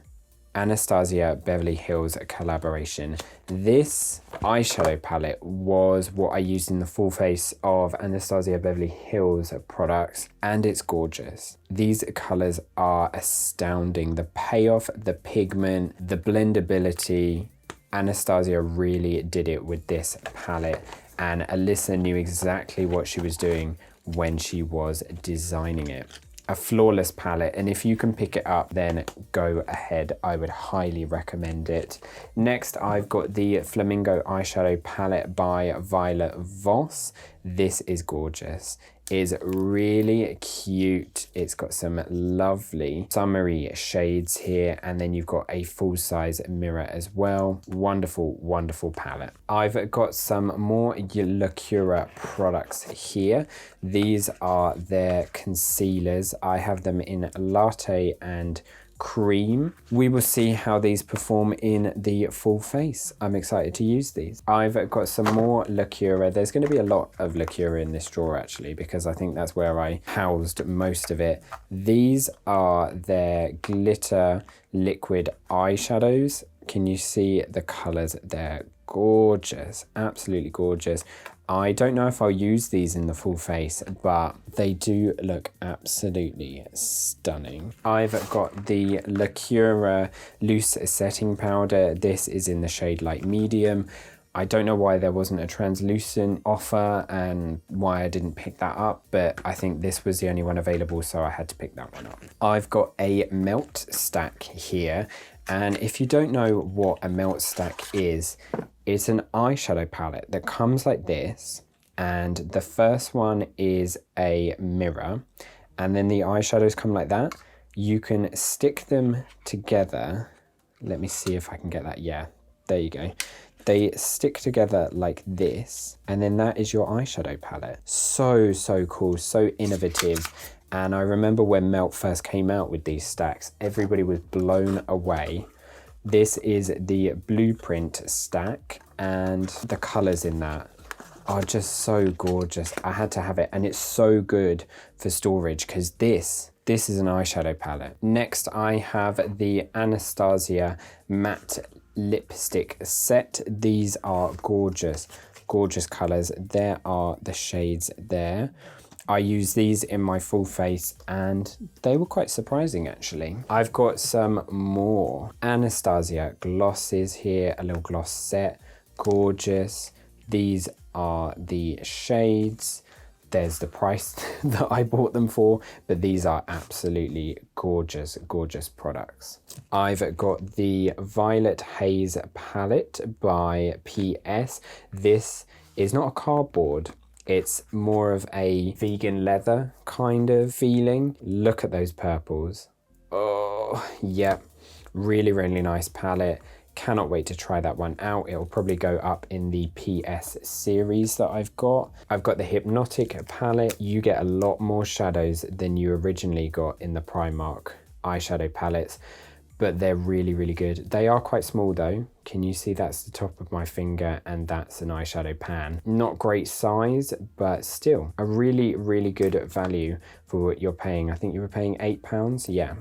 Anastasia Beverly Hills collaboration. This eyeshadow palette was what I used in the full face of Anastasia Beverly Hills products, and it's gorgeous. These colors are astounding. The payoff, the pigment, the blendability. Anastasia really did it with this palette, and Alyssa knew exactly what she was doing when she was designing it. A flawless palette, and if you can pick it up, then go ahead. I would highly recommend it. Next, I've got the Flamingo eyeshadow palette by Violet Voss. This is gorgeous. Is really cute. It's got some lovely summery shades here, and then you've got a full-size mirror as well. Wonderful, wonderful palette. I've got some more Lacura products here. These are their concealers. I have them in Latte and Cream. We will see how these perform in the full face. I'm excited to use these. I've got some more Lacura. There's going to be a lot of Lacura in this drawer actually, because I think that's where I housed most of it. These are their glitter liquid eyeshadows. Can you see the colors? They're gorgeous, absolutely gorgeous. I don't know if I'll use these in the full face, but they do look absolutely stunning. I've got the Lacura Loose Setting Powder. This is in the shade Light Medium. I don't know why there wasn't a translucent offer and why I didn't pick that up, but I think this was the only one available, so I had to pick that one up. I've got a melt stack here, and if you don't know what a melt stack is, it's an eyeshadow palette that comes like this, and the first one is a mirror, and then the eyeshadows come like that. You can stick them together. Let me see if I can get that. Yeah, there you go. They stick together like this, and then that is your eyeshadow palette. So cool, so innovative. And I remember when Melt first came out with these stacks, everybody was blown away. This is the Blueprint stack, and the colors in that are just so gorgeous. I had to have it, and it's so good for storage because this is an eyeshadow palette. Next, I have the Anastasia matte lipstick set. These are gorgeous, gorgeous colors. There are the shades there. I use these in my full face and they were quite surprising actually. I've got some more Anastasia glosses here, a little gloss set, gorgeous. These are the shades. There's the price that I bought them for, but these are absolutely gorgeous, gorgeous products. I've got the Violet Haze palette by PS. This is not a cardboard. It's more of a vegan leather kind of feeling. Look at those purples. Oh, yeah, really, really nice palette. Cannot wait to try that one out. It'll probably go up in the PS series that I've got. I've got the Hypnotic palette. You get a lot more shadows than you originally got in the Primark eyeshadow palettes, but they're really, really good. They are quite small though. Can you see that's the top of my finger and that's an eyeshadow pan? Not great size, but still a really, really good value for what you're paying. I think you were paying £8, yeah.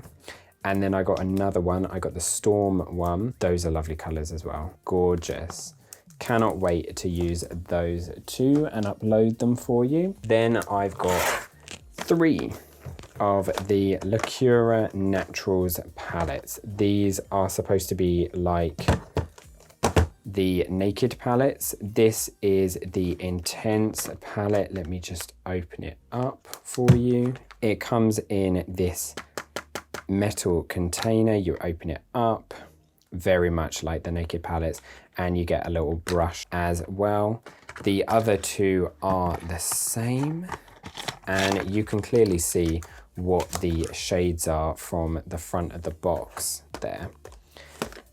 And then I got another one. I got the Storm one. Those are lovely colors as well. Gorgeous. Cannot wait to use those two and upload them for you. Then I've got 3 of the Lacura Naturals palettes. These are supposed to be like the Naked palettes. This is the Intense palette. Let me just open it up for you. It comes in this metal container. You open it up, very much like the Naked palettes, and you get a little brush as well. The other two are the same, and you can clearly see what the shades are from the front of the box there.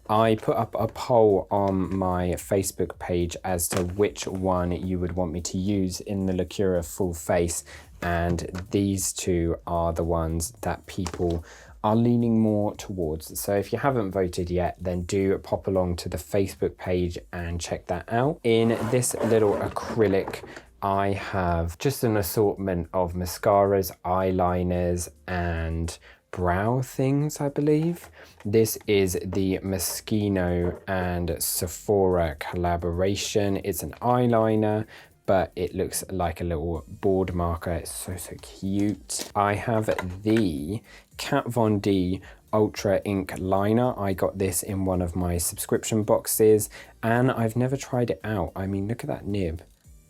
I put up a poll on my Facebook page as to which one you would want me to use in the Lacura full face, and these two are the ones that people are leaning more towards. So if you haven't voted yet, then do pop along to the Facebook page and check that out. In this little acrylic, I have just an assortment of mascaras, eyeliners, and brow things, I believe. This is the Moschino and Sephora collaboration. It's an eyeliner, but it looks like a little board marker. It's so, so cute. I have the Kat Von D Ultra Ink Liner. I got this in one of my subscription boxes, and I've never tried it out. I mean, look at that nib.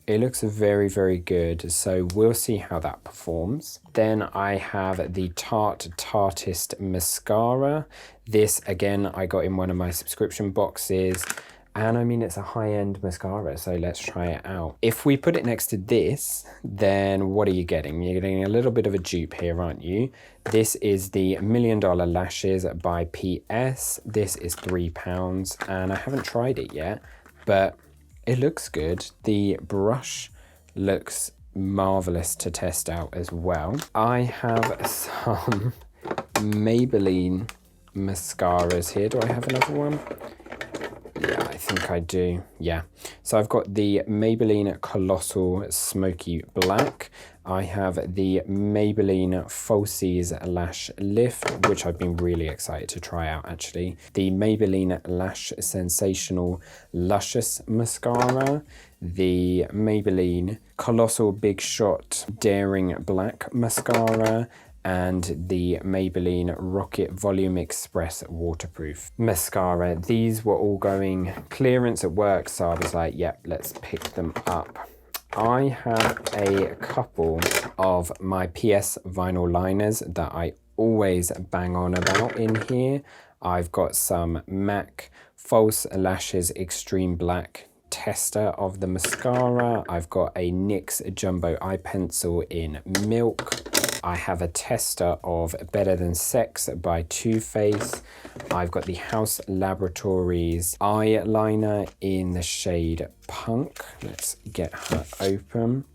It looks very, very good, so we'll see how that performs. Then I have the Tarte Tartist Mascara. This, again, I got in one of my subscription boxes. And I mean, it's a high-end mascara, so let's try it out. If we put it next to this, then what are you getting? You're getting a little bit of a dupe here, aren't you? This is the $1 Million Lashes by PS. This is £3, and I haven't tried it yet, but it looks good. The brush looks marvelous to test out as well. I have some Maybelline mascaras here. Do I have another one? Yeah, I think I do. Yeah. So I've got the Maybelline Colossal Smoky Black. I have the Maybelline Falsies Lash Lift, which I've been really excited to try out actually. The Maybelline Lash Sensational Luscious Mascara. The Maybelline Colossal Big Shot Daring Black Mascara. And the Maybelline Rocket Volume Express Waterproof Mascara. These were all going clearance at work, so I was like, yep, let's pick them up. I have a couple of my PS vinyl liners that I always bang on about in here. I've got some MAC False Lashes Extreme Black tester of the mascara. I've got a NYX Jumbo Eye Pencil in Milk. I have a tester of Better Than Sex by Too Faced. I've got the Haus Laboratories eyeliner in the shade Punk. Let's get her open.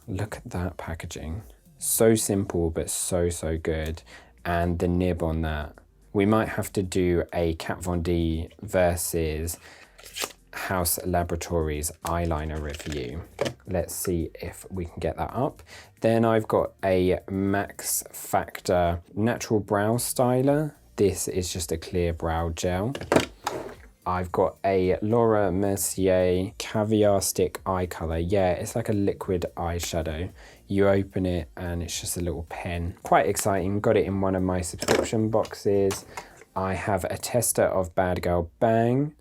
Look at that packaging. So simple, but so good. And the nib on that. We might have to do a Kat Von D versus Haus Laboratories eyeliner review. Let's see if we can get that up. Then I've got a Max Factor Natural Brow Styler. This is just a clear brow gel. I've got a Laura Mercier Caviar Stick Eye Color. Yeah, it's like a liquid eyeshadow. You open it and it's just a little pen. Quite exciting. Got it in one of my subscription boxes. I have a tester of Bad Girl Bang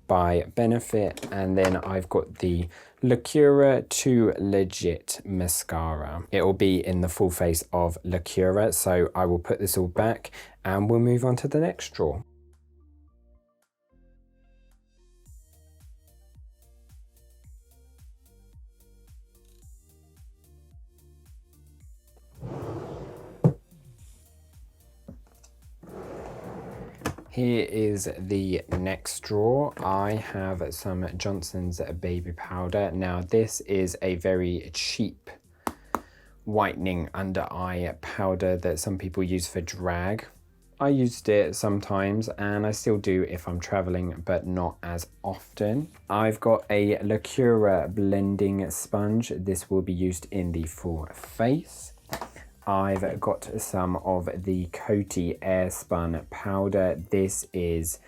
by Benefit, and then I've got the Lacura Too Legit mascara. It will be in the full face of Lacura, so I will put this all back and we'll move on to the next drawer. Here is the next drawer. I have some Johnson's baby powder. Now this is a very cheap whitening under eye powder that some people use for drag. I used it sometimes and I still do if I'm traveling, but not as often. I've got a Lacura blending sponge. This will be used in the full face. I've got some of the Coty Airspun powder. This is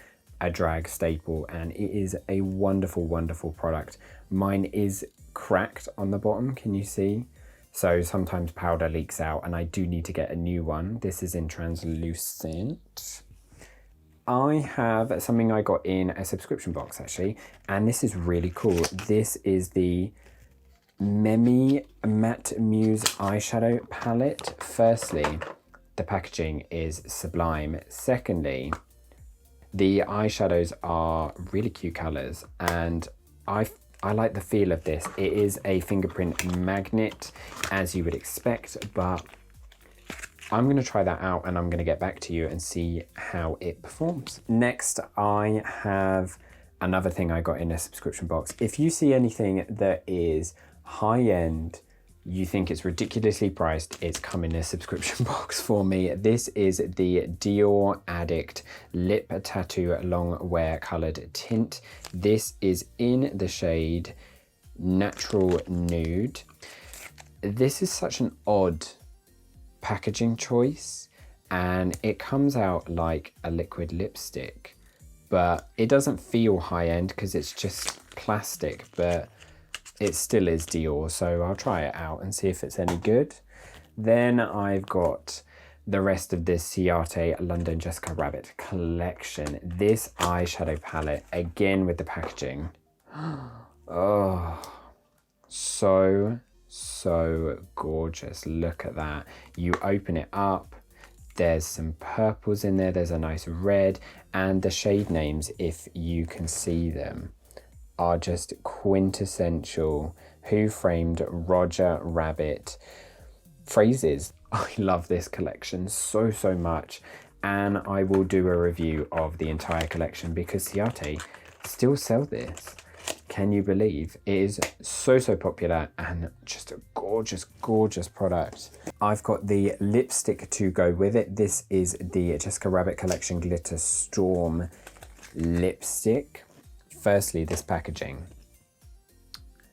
a drag staple and it is a wonderful, wonderful product. Mine is cracked on the bottom, can you see? So sometimes powder leaks out and I do need to get a new one. This is in translucent. I have something I got in a subscription box actually, and this is really cool. This is the Memi Matte Muse eyeshadow palette. Firstly, the packaging is sublime. Secondly, the eyeshadows are really cute colors and I like the feel of this. It is a fingerprint magnet, as you would expect, but I'm gonna try that out and I'm gonna get back to you and see how it performs. Next, I have another thing I got in a subscription box. If you see anything that is high-end, you think it's ridiculously priced, it's come in a subscription box for me. This is the Dior Addict Lip Tattoo Long Wear Colored Tint. This is in the shade Natural Nude. This is such an odd packaging choice and it comes out like a liquid lipstick, but it doesn't feel high-end because it's just plastic, but it still is Dior, so I'll try it out and see if it's any good. Then I've got the rest of this Ciate London Jessica Rabbit collection. This eyeshadow palette, again with the packaging. Oh, so gorgeous. Look at that. You open it up, there's some purples in there, there's a nice red, and the shade names, if you can see them, are just quintessential Who Framed Roger Rabbit phrases. I love this collection so much, and I will do a review of the entire collection because Ciate still sell this. Can you believe? It is so popular and just a gorgeous product. I've got the lipstick to go with it. This is the Jessica Rabbit Collection Glitter Storm lipstick. Firstly, this packaging.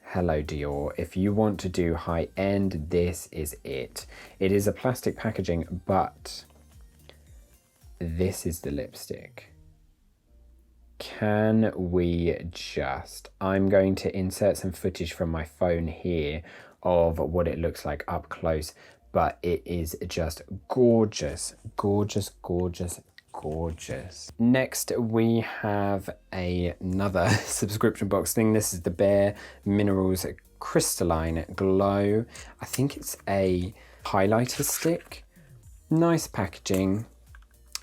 Hello Dior. If you want to do high end, this is it. It is a plastic packaging, but this is the lipstick. Can we just... I'm going to insert some footage from my phone here of what it looks like up close, but it is just gorgeous. Next, we have another subscription box thing. This is the Bare Minerals Crystalline Glow. I think it's a highlighter stick. Nice packaging.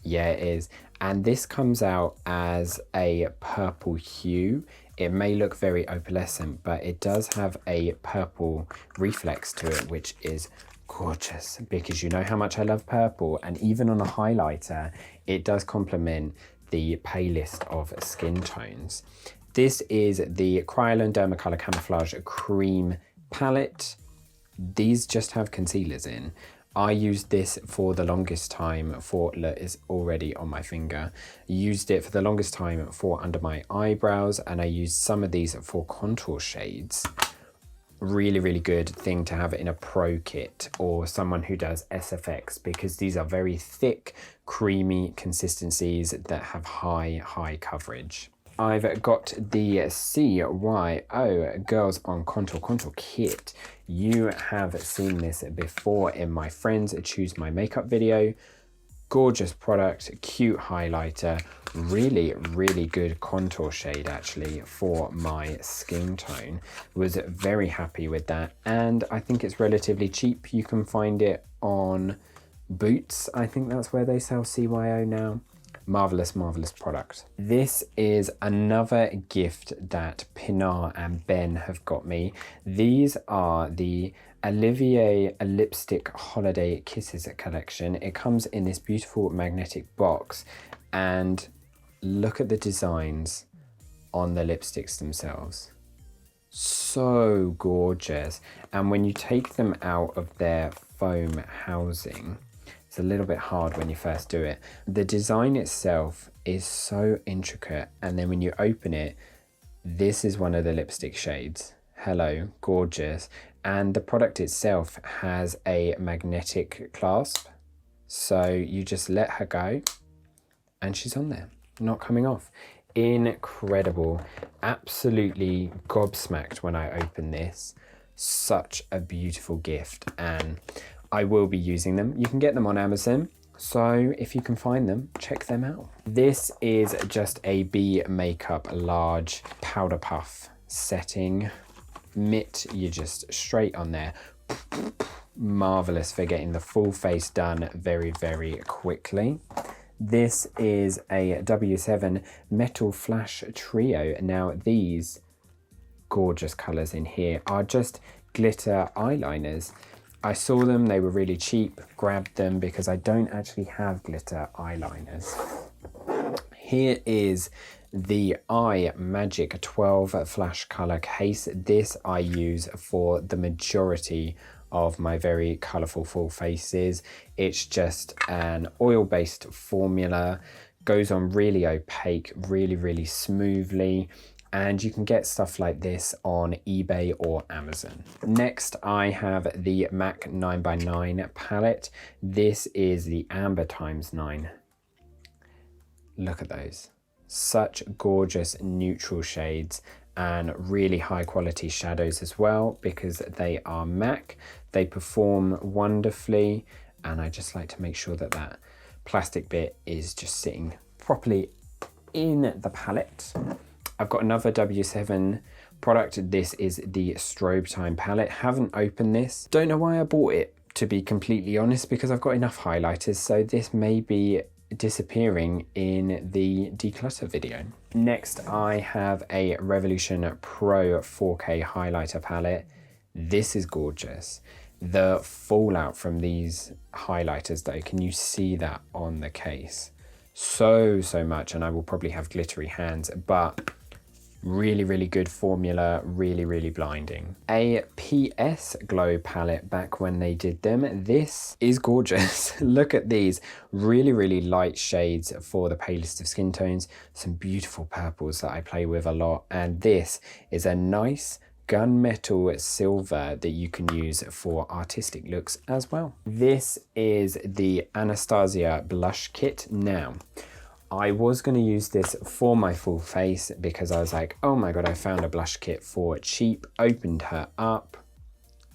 Yeah, it is. And this comes out as a purple hue. It may look very opalescent, but it does have a purple reflex to it, which is gorgeous because you know how much I love purple, and even on a highlighter it does complement the palest of skin tones. This is the Kryolan Dermacolor Camouflage Cream palette. these just have concealers in. I used this for the longest time for, look, it's already on my finger. Used it for the longest time for under my eyebrows, and I used some of these for contour shades. Really, really good thing to have in a pro kit or someone who does SFX, because these are very thick, creamy consistencies that have high coverage. I've got the CYO Girls on Contour Kit. You have seen this before in my Friends Choose My Makeup video. Gorgeous product, cute highlighter, really, really good contour shade actually for my skin tone. Was very happy with that, and I think it's relatively cheap. You can find it on Boots. I think that's where they sell CYO now. Marvelous, marvelous product. This is another gift that Pinar and Ben have got me. These are the Olivier Lipstick Holiday Kisses collection. It comes in this beautiful magnetic box, and look at the designs on the lipsticks themselves. So gorgeous. And when you take them out of their foam housing, it's a little bit hard when you first do it. The design itself is so intricate, and then when you open it, this is one of the lipstick shades. Hello, gorgeous. And the product itself has a magnetic clasp, so you just let her go and she's on there, not coming off. Incredible. Absolutely gobsmacked when I open this. Such a beautiful gift, and I will be using them. You can get them on Amazon, so if you can find them, check them out. This is just a B Makeup large powder puff setting mitt. You're just straight on there. Marvelous for getting the full face done very, very quickly. This is a W7 Metal Flash Trio. Now these gorgeous colors in here are just glitter eyeliners. I saw them, they were really cheap, grabbed them because I don't actually have glitter eyeliners. Here is the Eye Magic 12 Flash Color Case. This I use for the majority of my very colorful full faces. It's just an oil-based formula, goes on really opaque, really, really smoothly. And you can get stuff like this on eBay or Amazon. Next, I have the MAC 9x9 palette. This is the Amber ×9. Look at those. Such gorgeous neutral shades and really high quality shadows as well, because they are MAC. They perform wonderfully, and I just like to make sure that that plastic bit is just sitting properly in the palette. I've got another W7 product. This is the Strobe Time palette. Haven't opened this. Don't know why I bought it, to be completely honest, because I've got enough highlighters, so this may be disappearing in the declutter video. Next, I have a Revolution Pro 4K highlighter palette. This is gorgeous. The fallout from these highlighters though, can you see that on the case? So much, and I will probably have glittery hands, but really, really good formula, really, really blinding. A PS Glow palette back when they did them. This is gorgeous. Look at these really, really light shades for the palest of skin tones. Some beautiful purples that I play with a lot. And this is a nice gunmetal silver that you can use for artistic looks as well. This is the Anastasia blush kit. Now, I was going to use this for my full face because I was like, oh my god, I found a blush kit for cheap. Opened her up.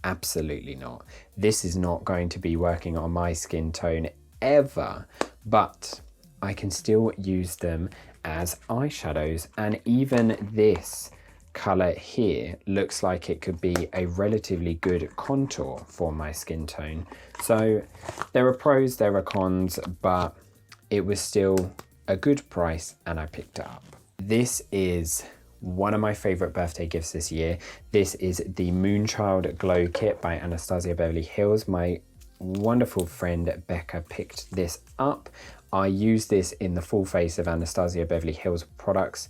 Absolutely not. This is not going to be working on my skin tone ever, but I can still use them as eyeshadows, and even this color here looks like it could be a relatively good contour for my skin tone. So there are pros, there are cons, but it was still a good price and I picked it up. This is one of my favorite birthday gifts this year. This is the Moonchild Glow Kit by Anastasia Beverly Hills. My wonderful friend Becca picked this up. I use this in the full face of Anastasia Beverly Hills products.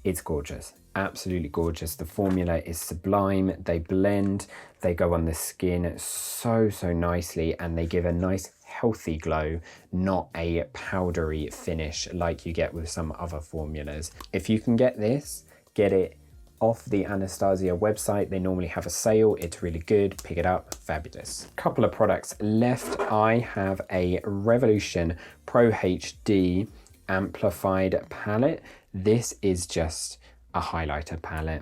It's gorgeous, absolutely gorgeous. The formula is sublime. They blend, they go on the skin so nicely, and they give a nice healthy glow, not a powdery finish like you get with some other formulas. If you can get this, get it off the Anastasia website. They normally have a sale. It's really good. Pick it up. Fabulous. Couple of products left. I have a Revolution Pro HD amplified palette. This is just a highlighter palette.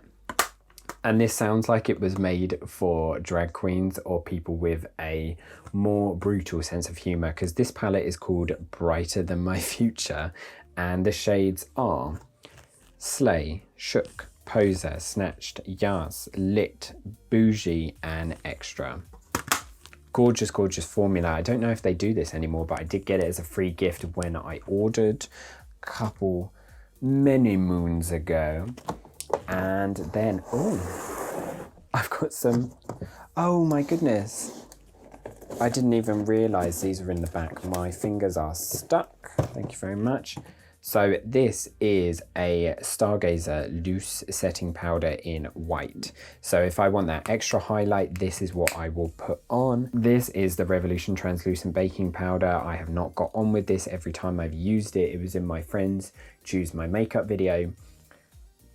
And this sounds like it was made for drag queens or people with a more brutal sense of humor, because this palette is called Brighter Than My Future, and the shades are Slay, Shook, Poser, Snatched, Yas, Lit, Bougie, and Extra. Gorgeous, gorgeous formula. I don't know if they do this anymore, but I did get it as a free gift when I ordered a couple, many moons ago. And then, oh, I've got some, oh my goodness. I didn't even realize these were in the back. My fingers are stuck. Thank you very much. So this is a Stargazer loose setting powder in white. So if I want that extra highlight, this is what I will put on. This is the Revolution translucent baking powder. I have not got on with this every time I've used it. It was in my friend's Choose My Makeup video.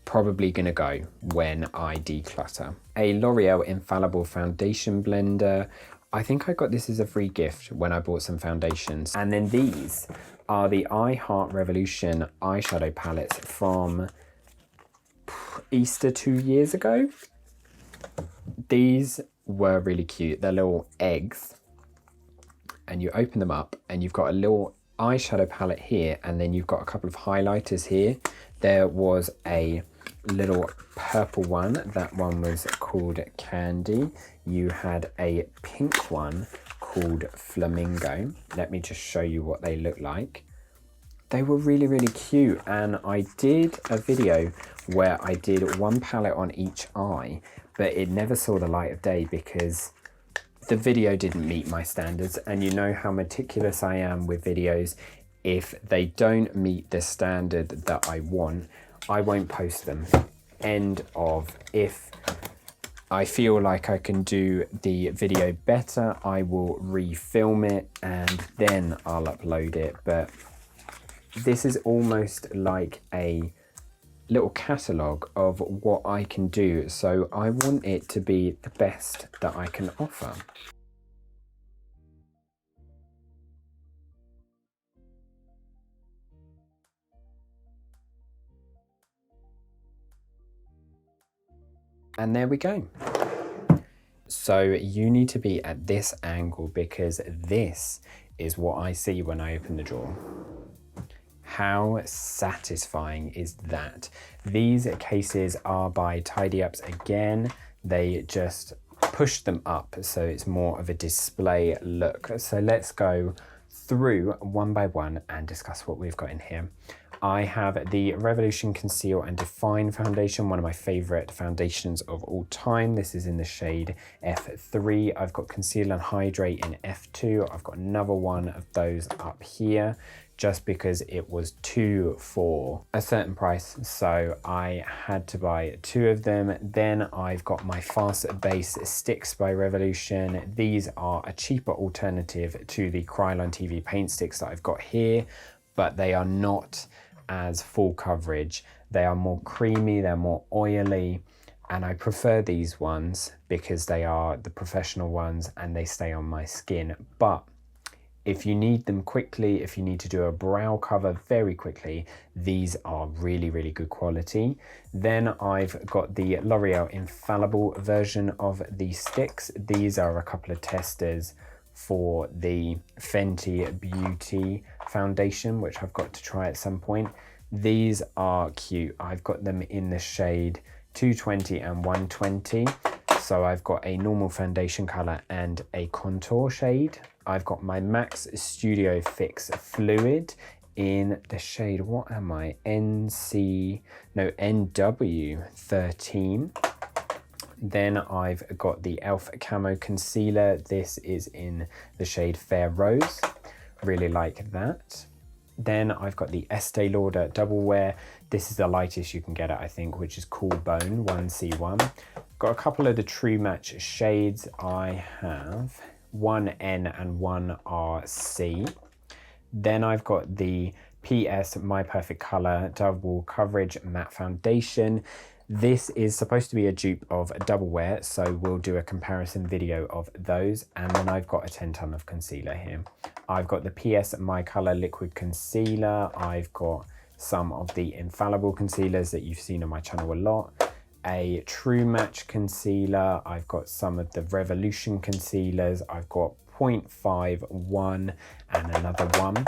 Probably gonna go when I declutter. A L'Oreal Infallible Foundation Blender. I think I got this as a free gift when I bought some foundations. And then these are the I Heart Revolution eyeshadow palettes from Easter 2 years ago. These were really cute. They're little eggs, and you open them up and you've got a little eyeshadow palette here, and then you've got a couple of highlighters here. There was a little purple one. That one was called Candy. You had a pink one called Flamingo. Let me just show you what they look like. They were really, really cute, and I did a video where I did one palette on each eye, but it never saw the light of day because the video didn't meet my standards, and you know how meticulous I am with videos. If they don't meet the standard that I want, I won't post them. End of. If I feel like I can do the video better, I will refilm it and then I'll upload it. But this is almost like a little catalogue of what I can do. So I want it to be the best that I can offer. And there we go. So you need to be at this angle because this is what I see when I open the drawer. How satisfying is that? These cases are by Tidy Ups again. They just push them up so it's more of a display look. So let's go through one by one and discuss what we've got in here. I have the Revolution Conceal and Define Foundation, one of my favorite foundations of all time. This is in the shade F3. I've got Conceal and Hydrate in F2. I've got another one of those up here just because it was 2 for a certain price. So I had to buy 2 of them. Then I've got my Fast Base Sticks by Revolution. These are a cheaper alternative to the Krylon TV paint sticks that I've got here, but they are not as full coverage. They are more creamy, they're more oily, and I prefer these ones because they are the professional ones and they stay on my skin. But if you need them quickly, if you need to do a brow cover very quickly, these are really, really good quality. Then I've got the L'Oreal Infallible version of the sticks. These are a couple of testers for the Fenty Beauty foundation, which I've got to try at some point. These are cute. I've got them in the shade 220 and 120. So I've got a normal foundation color and a contour shade. I've got my Max Studio Fix Fluid in the shade, what am I? NW13. Then I've got the e.l.f. Camo Concealer. This is in the shade Fair Rose. Really like that. Then I've got the Estee Lauder Double Wear. This is the lightest you can get it, I think, which is Cool Bone 1C1. Got a couple of the True Match shades. I have one N and one RC. Then I've got the PS My Perfect Color Double Coverage Matte Foundation. This is supposed to be a dupe of Double Wear, so we'll do a comparison video of those. And then I've got a 10 ton of concealer here. I've got the PS My Color Liquid Concealer. I've got some of the Infallible concealers that you've seen on my channel a lot. A True Match concealer. I've got some of the Revolution concealers. I've got 0.51 and another one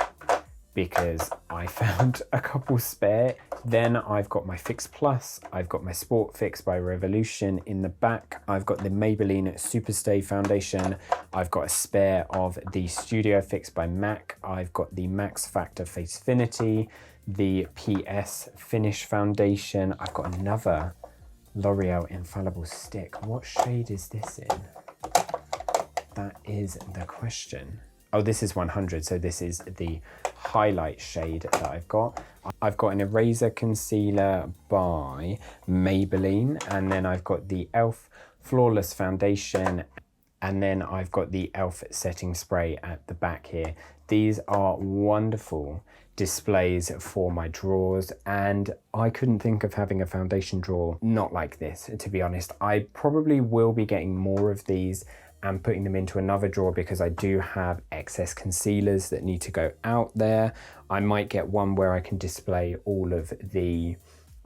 because I found a couple spare. Then I've got my Fix Plus. I've got my Sport Fix by Revolution in the back. I've got the Maybelline Superstay foundation. I've got a spare of the Studio Fix by MAC. I've got the Max Factor Facefinity, the PS Finish foundation. I've got another L'Oreal Infallible stick. What shade is this in? That is the question. Oh, this is 100, so this is the highlight shade that I've got. I've got an eraser concealer by Maybelline, and then I've got the e.l.f. Flawless Foundation, and then I've got the e.l.f. setting spray at the back here. These are wonderful displays for my drawers, and I couldn't think of having a foundation drawer not like this, to be honest. I probably will be getting more of these and putting them into another drawer because I do have excess concealers that need to go out there. I might get one where I can display all of the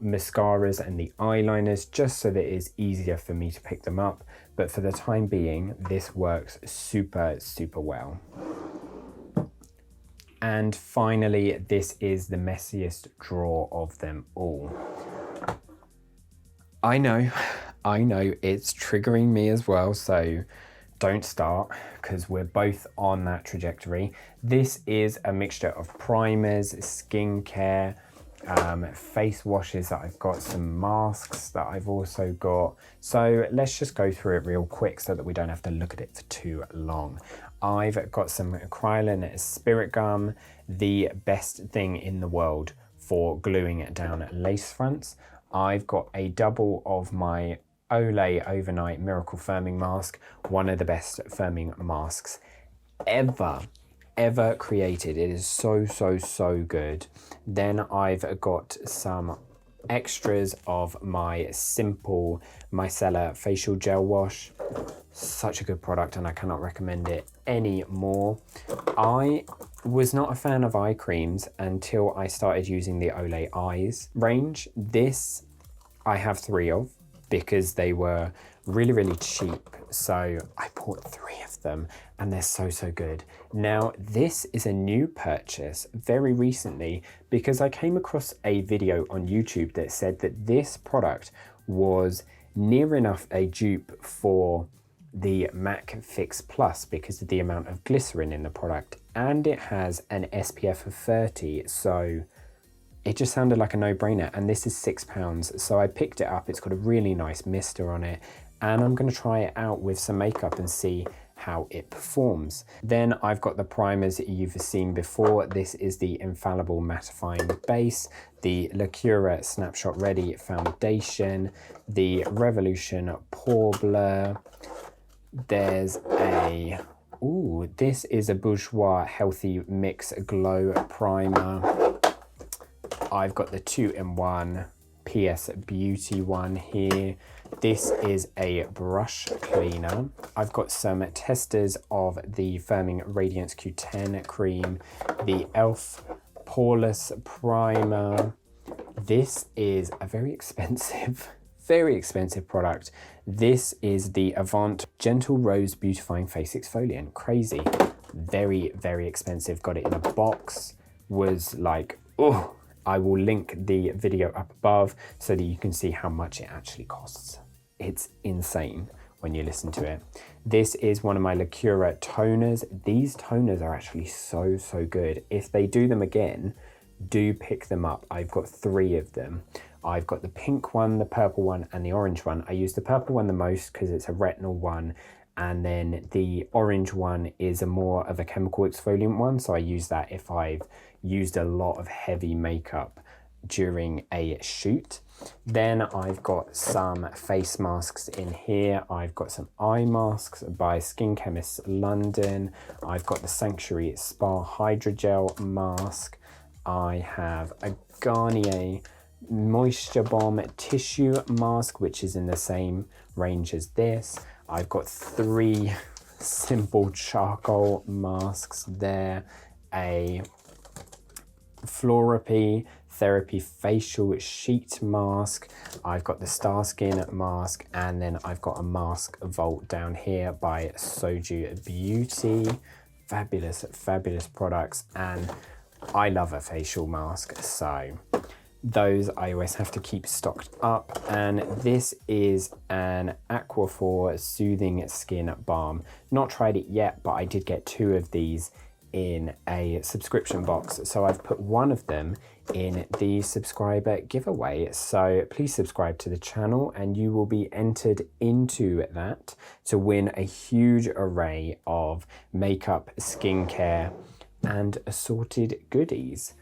mascaras and the eyeliners just so that it's easier for me to pick them up. But for the time being, this works super, super well. And finally, this is the messiest drawer of them all. I know it's triggering me as well, so don't start because we're both on that trajectory. This is a mixture of primers, skincare, face washes that I've got, some masks that I've also got. So let's just go through it real quick so that we don't have to look at it for too long. I've got some Kryolan Spirit Gum, the best thing in the world for gluing down lace fronts. I've got a double of my Olay Overnight Miracle Firming Mask, one of the best firming masks ever created. It is so good. Then I've got some extras of my Simple Micellar Facial Gel Wash. Such a good product and I cannot recommend it any more. I was not a fan of eye creams until I started using the Olay Eyes range. This I have 3 of because they were really cheap. So I bought 3 of them and they're so good. Now this is a new purchase very recently because I came across a video on YouTube that said that this product was near enough a dupe for the MAC Fix Plus because of the amount of glycerin in the product, and it has an SPF of 30, so it just sounded like a no-brainer. And this is £6, so I picked it up. It's got a really nice mister on it, and I'm going to try it out with some makeup and see how it performs. Then I've got the primers that you've seen before. This is the Infallible Mattifying Base, the Lacura Snapshot Ready Foundation, the Revolution Pore Blur. There's a, this is a Bourjois Healthy Mix Glow Primer. I've got the 2-in-1 PS Beauty one here. This is a brush cleaner. I've got some testers of the Firming Radiance Q10 cream, the e.l.f. Poreless Primer. This is a very expensive product. This is the Avant Gentle Rose Beautifying Face Exfoliant. Crazy. Very expensive. Got it in a box. Was like, oh. I will link the video up above so that you can see how much it actually costs. It's insane when you listen to it. This is one of my Lacura toners. These toners are actually so good. If they do them again, do pick them up. I've got 3 of them. I've got the pink one, the purple one, and the orange one. I use the purple one the most because it's a retinol one, And then the orange one is a more of a chemical exfoliant one. So I use that if I've used a lot of heavy makeup during a shoot. Then I've got some face masks in here. I've got some eye masks by Skin Chemist London. I've got the Sanctuary Spa Hydrogel mask. I have a Garnier Moisture Bomb tissue mask, which is in the same range as this. I've got 3 simple charcoal masks there, a Therapy facial sheet mask. I've got the Star Skin mask, and then I've got a mask vault down here by Soju Beauty. Fabulous products, and I love a facial mask, so those I always have to keep stocked up. And this is an Aquaphor Soothing Skin Balm. Not tried it yet, but I did get 2 of these in a subscription box, so I've put one of them in the subscriber giveaway. So please subscribe to the channel and you will be entered into that to win a huge array of makeup, skincare and assorted goodies.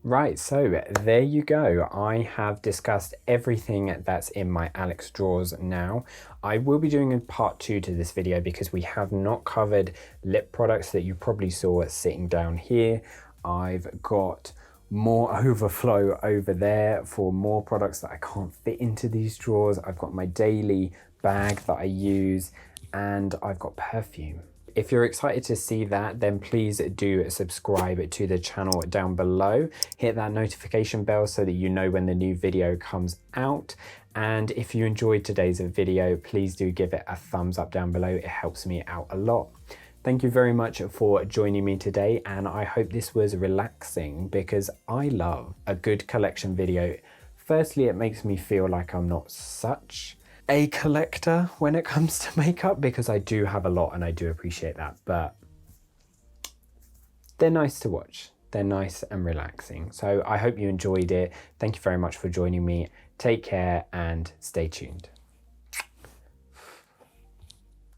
Right, so there you go. I have discussed everything that's in my Alex drawers now. I will be doing a part 2 to this video because we have not covered lip products that you probably saw sitting down here. I've got more overflow over there for more products that I can't fit into these drawers. I've got my daily bag that I use, and I've got perfume. If you're excited to see that, then please do subscribe to the channel down below. Hit that notification bell so that you know when the new video comes out. And if you enjoyed today's video, please do give it a thumbs up down below. It helps me out a lot. Thank you very much for joining me today, and I hope this was relaxing because I love a good collection video. Firstly, it makes me feel like I'm not such a collector when it comes to makeup, because I do have a lot and I do appreciate that, but they're nice to watch. They're nice and relaxing. So I hope you enjoyed it. Thank you very much for joining me. Take care and stay tuned.